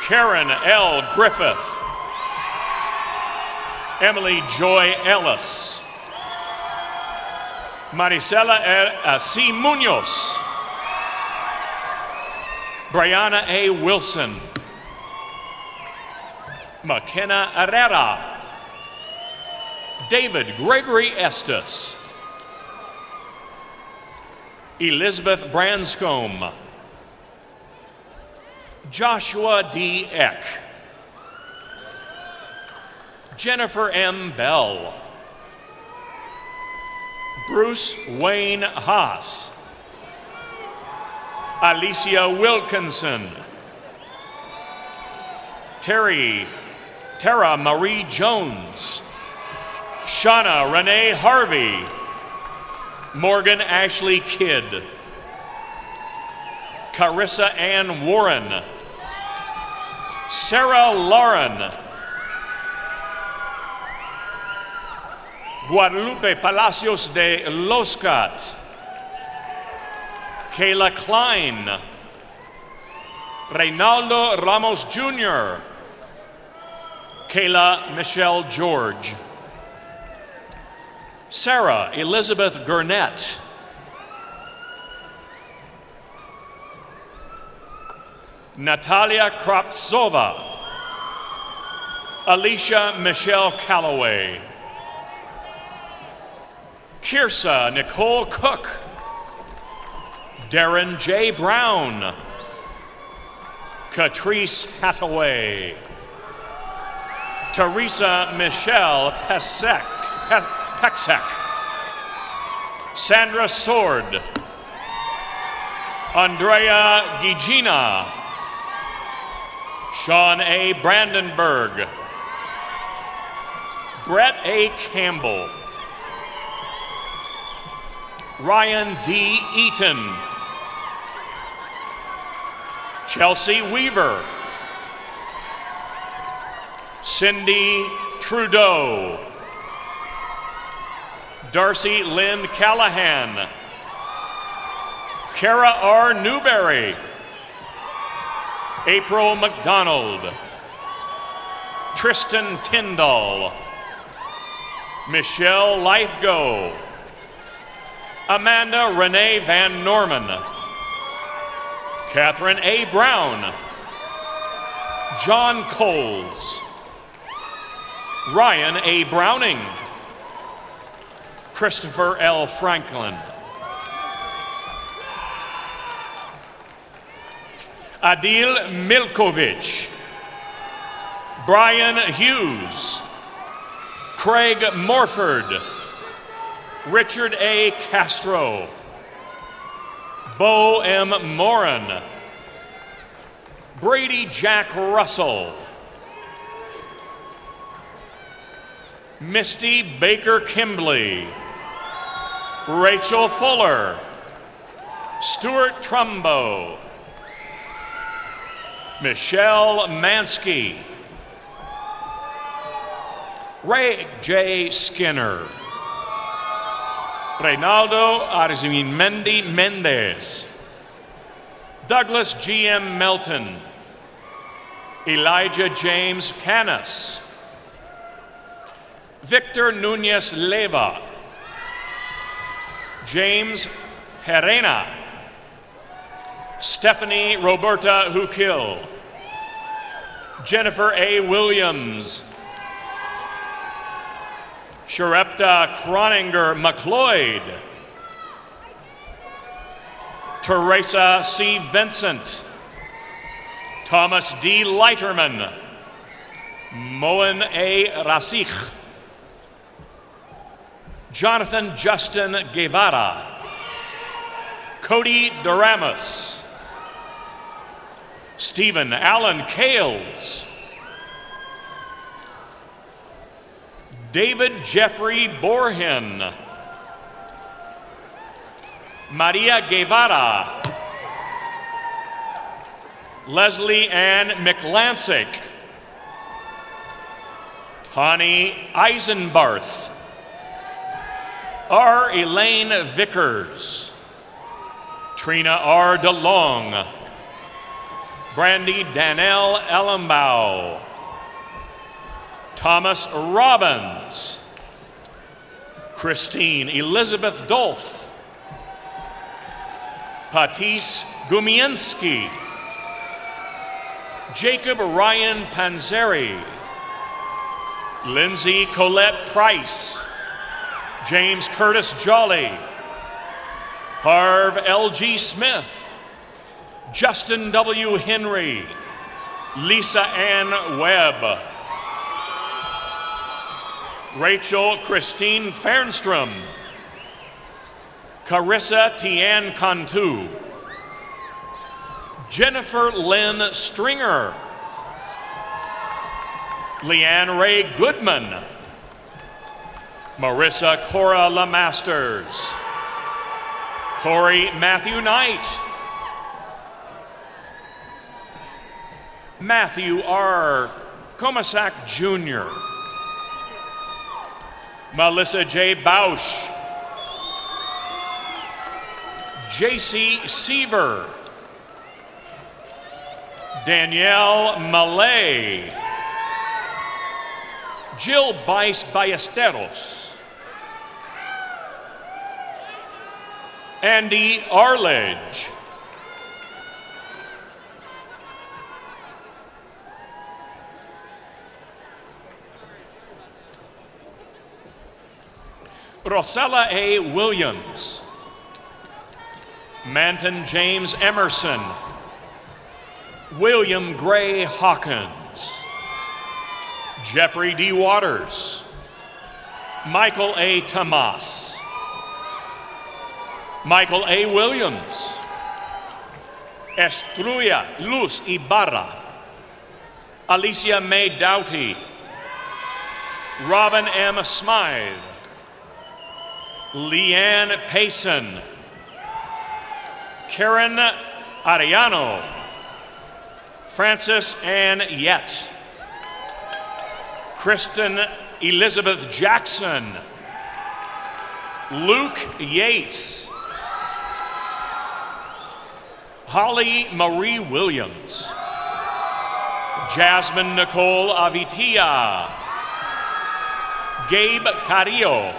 Karen L. Griffith. Emily Joy Ellis. Maricela C. Munoz. Brianna A. Wilson. McKenna Herrera. David Gregory Estes. Elizabeth Branscombe. Joshua D. Eck. Jennifer M. Bell. Bruce Wayne Haas. Alicia Wilkinson. Tara Marie Jones. Shauna Renee Harvey. Morgan Ashley Kidd. Carissa Ann Warren. Sarah Lauren. Guadalupe Palacios de Loscat. Kayla Klein. Reynaldo Ramos Jr. Kayla Michelle George. Sarah Elizabeth Gurnett. Natalia Kroptsova. Alicia Michelle Calloway. Kirsa Nicole Cook. Darren J. Brown. Catrice Hathaway. Teresa Michelle Pesek. Sandra Sword. Andrea Gigina. Sean A. Brandenburg. Brett A. Campbell. Ryan D. Eaton. Chelsea Weaver. Cindy Trudeau. Darcy Lynn Callahan. Kara R. Newberry. April McDonald. Tristan Tyndall. Michelle Lithgow. Amanda Renee Van Norman. Catherine A. Brown. John Coles. Ryan A. Browning, Christopher L. Franklin, Adil Milkovich, Brian Hughes, Craig Morford, Richard A. Castro, Bo M. Morin, Brady Jack Russell, Misty Baker Kimbley, Rachel Fuller, Stuart Trumbo, Michelle Mansky, Ray J. Skinner, Reynaldo Arzimendi Mendez, Douglas G. M. Melton, Elijah James Canas, Victor Nunez Leva, James Herena, Stephanie Roberta Hukil, Jennifer A. Williams, Sharepta Croninger McLeod, Teresa C. Vincent, Thomas D. Leiterman, Moen A. Rasich, Jonathan Justin Guevara, Cody Doramus, Stephen Allen Kales, David Jeffrey Borhin, Maria Guevara, Leslie Ann McLansick, Tawny Eisenbarth, R. Elaine Vickers, Trina R. DeLong, Brandy Danelle Ellenbaugh, Thomas Robbins, Christine Elizabeth Dolph, Patis Gumienski, Jacob Ryan Panzeri, Lindsay Colette Price, James Curtis Jolly, Harv L.G. Smith, Justin W. Henry, Lisa Ann Webb, Rachel Christine Fernstrom, Carissa Tian Cantu, Jennifer Lynn Stringer, Leanne Ray Goodman, Marissa Cora LeMasters, Corey Matthew Knight, Matthew R. Comasack Jr., Melissa J. Bausch, J.C. Seaver, Danielle Malay, Jill Bice Ballesteros, Andy Arledge, Rosella A. Williams, Manton James Emerson, William Gray Hawkins, Jeffrey D. Waters, Michael A. Tomas, Michael A. Williams, Estruya Luz Ibarra, Alicia May Doughty, Robin M. Smythe, Leanne Payson, Karen Ariano, Frances Ann Yett, Kristen Elizabeth Jackson, Luke Yates, Holly Marie Williams, Jasmine Nicole Avitia, Gabe Carrillo,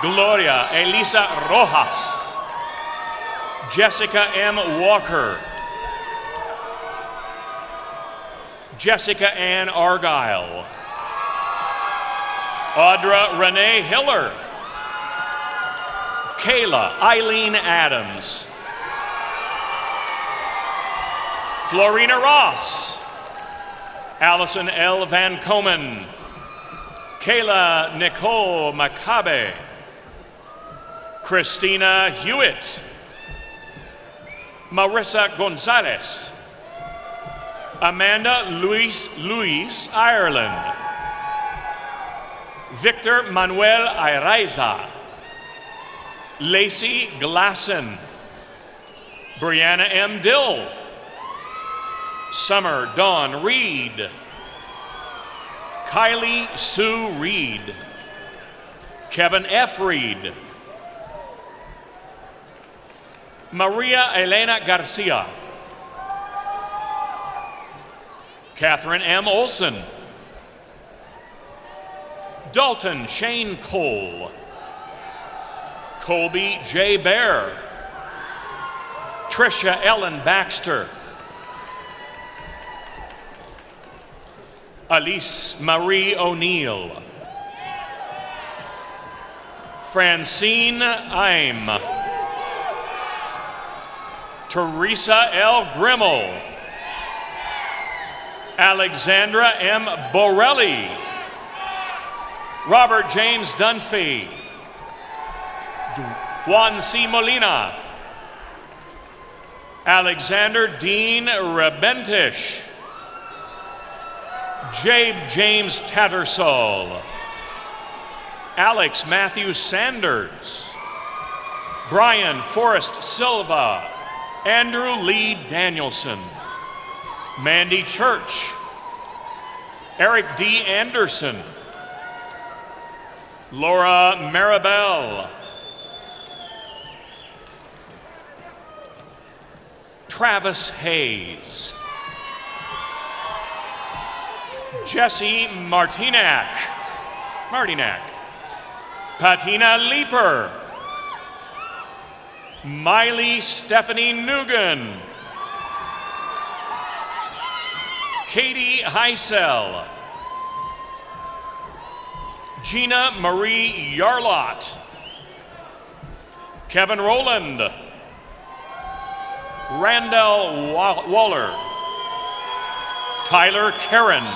Gloria Elisa Rojas, Jessica M. Walker, Jessica Ann Argyle, Audra Renee Hiller. Kayla Eileen Adams. Florina Ross. Allison L. Van Komen. Kayla Nicole Macabe. Christina Hewitt. Marissa Gonzalez. Amanda Luis Ireland. Victor Manuel Iraiza. Lacey Glasson. Brianna M. Dill. Summer Dawn Reed. Kylie Sue Reed. Kevin F. Reed. Maria Elena Garcia. Catherine M. Olson. Dalton Shane Cole. Colby J. Bear. Tricia Ellen Baxter. Alice Marie O'Neill. Francine Eim. Teresa L. Grimmel. Alexandra M. Borelli. Robert James Dunphy. Juan C. Molina. Alexander Dean Rebentish. Jabe James Tattersall. Alex Matthew Sanders. Brian Forrest Silva. Andrew Lee Danielson. Mandy Church. Eric D. Anderson. Laura Maribel. Travis Hayes. Jesse Martinac. Patina Leeper. Miley Stephanie Nugan. Katie Heisel. Gina Marie Yarlott. Kevin Rowland. Randall Waller. Tyler Karen.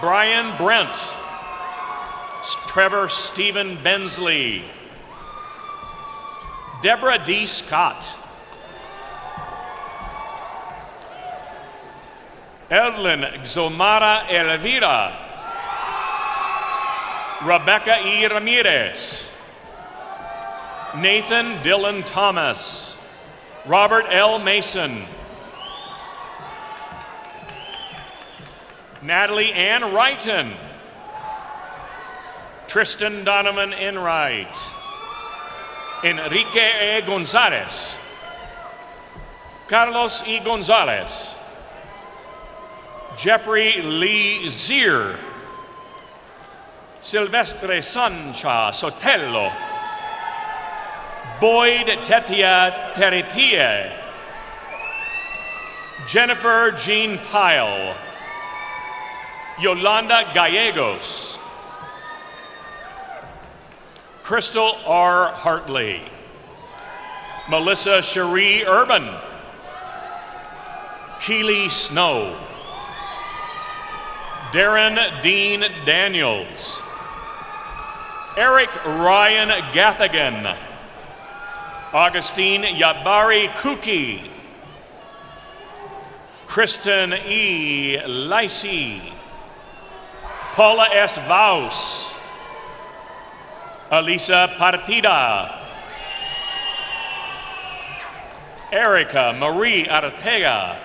Brian Brent. Trevor Stephen Bensley. Deborah D. Scott. Evelyn Xomara Elvira. Rebecca E. Ramirez. Nathan Dylan Thomas. Robert L. Mason. Natalie Ann Wrighton. Tristan Donovan Enright. Enrique E. Gonzalez. Carlos E. Gonzalez. Jeffrey Lee Zier. Silvestre Sancha Sotelo. Boyd Tetia Teripie. Jennifer Jean Pyle. Yolanda Gallegos. Crystal R. Hartley. Melissa Cherie Urban. Keely Snow. Darren Dean Daniels. Eric Ryan Gathagan. Augustine Yabari Kuki. Kristen E. Lacey. Paula S. Vaus. Elisa Partida. Erica Marie Arteaga.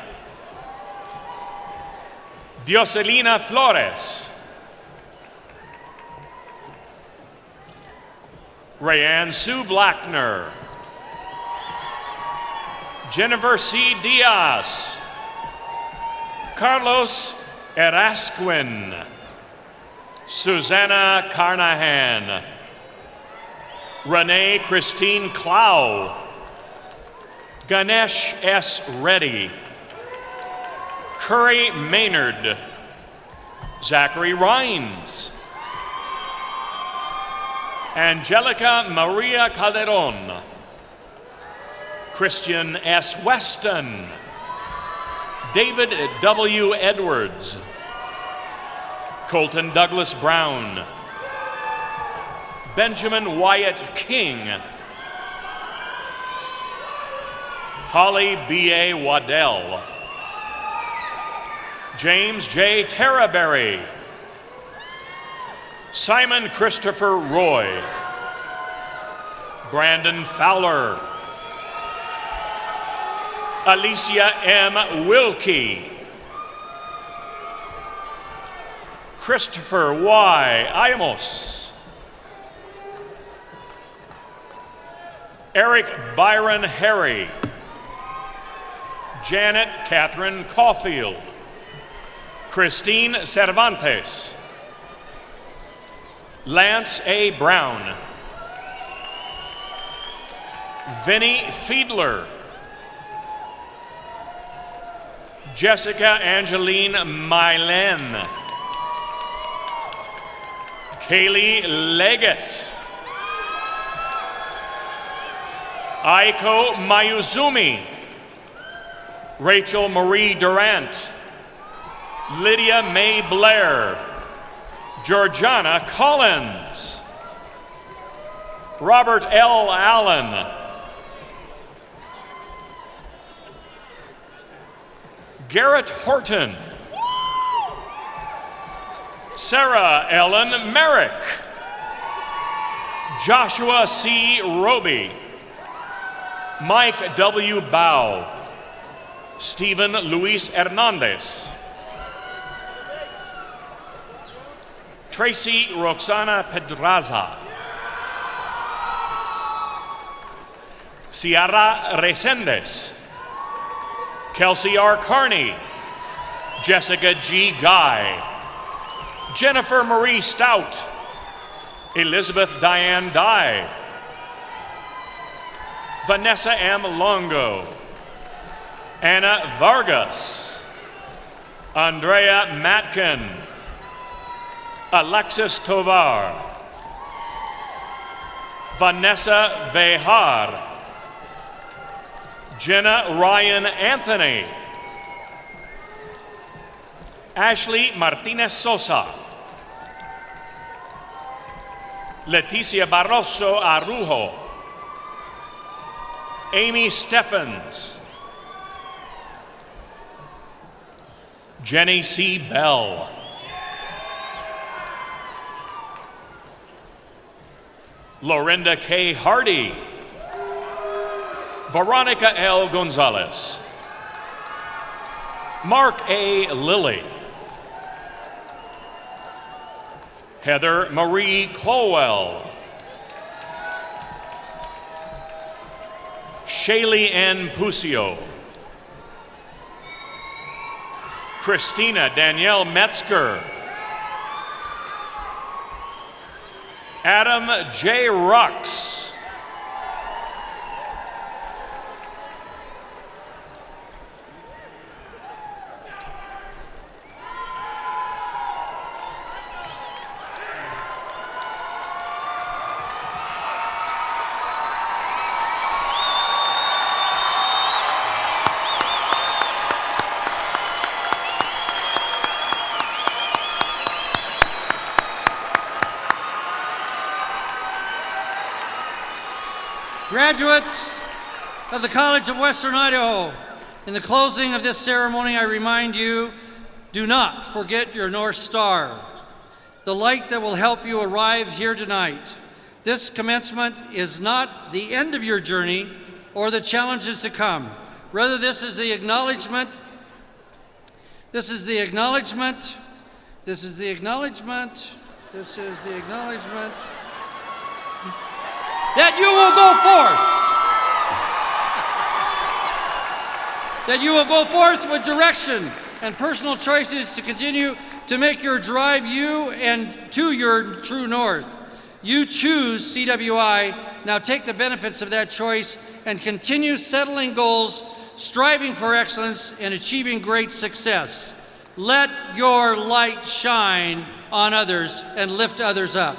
Dioselina Flores. Rayanne Sue Blackner. Jennifer C. Diaz. Carlos Erasquin. Susanna Carnahan. Renee Christine Clow. Ganesh S. Reddy. Curry Maynard. Zachary Rhines. Angelica Maria Calderon. Christian S. Weston. David W. Edwards. Colton Douglas Brown. Benjamin Wyatt King. Holly B.A. Waddell. James J. Terraberry. Simon Christopher Roy. Brandon Fowler. Alicia M. Wilkie. Christopher Y. Iamos. Eric Byron Harry. Janet Catherine Caulfield. Christine Cervantes. Lance A. Brown. Vinnie Fiedler. Jessica Angeline Mylen. Kaylee Leggett. Aiko Mayuzumi. Rachel Marie Durant. Lydia Mae Blair. Georgiana Collins. Robert L. Allen. Garrett Horton. Sarah Ellen Merrick. Joshua C. Roby. Mike W. Bow. Stephen Luis Hernandez. Tracy Roxana Pedraza. Ciara Resendez. Kelsey R. Carney. Jessica G. Guy. Jennifer Marie Stout. Elizabeth Diane Dye. Vanessa M. Longo. Anna Vargas. Andrea Matkin. Alexis Tovar. Vanessa Vejar. Jenna Ryan Anthony. Ashley Martinez Sosa. Leticia Barroso Arujo. Amy Steffens. Jenny C. Bell. Lorinda K. Hardy. Veronica L. Gonzalez. Mark A. Lilly. Heather Marie Colwell. Shaylee N. Pusio. Christina Danielle Metzger. Adam J. Rux. Graduates of the College of Western Idaho, in the closing of this ceremony, I remind you, do not forget your North Star, the light that will help you arrive here tonight. This commencement is not the end of your journey or the challenges to come. Rather, this is the acknowledgement that you will go forth. That you will go forth with direction and personal choices to continue to make your drive you and to your true north. You choose CWI. Now take the benefits of that choice and continue settling goals, striving for excellence, and achieving great success. Let your light shine on others and lift others up.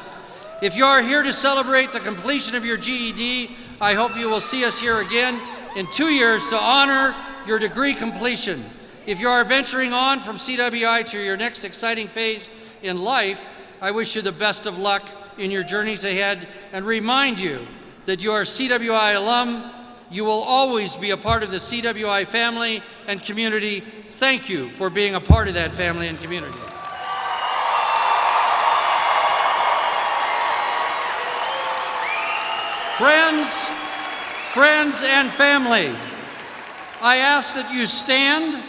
If you are here to celebrate the completion of your GED, I hope you will see us here again in 2 years to honor your degree completion. If you are venturing on from CWI to your next exciting phase in life, I wish you the best of luck in your journeys ahead and remind you that you are a CWI alum. You will always be a part of the CWI family and community. Thank you for being a part of that family and community. Friends and family, I ask that you stand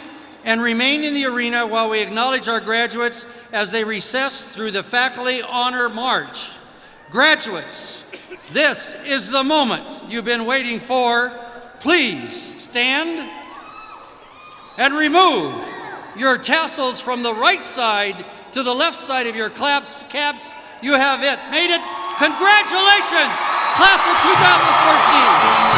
and remain in the arena while we acknowledge our graduates as they recess through the Faculty Honor March. Graduates, this is the moment you've been waiting for. Please stand and remove your tassels from the right side to the left side of your caps. You have made it. Congratulations, class of 2014.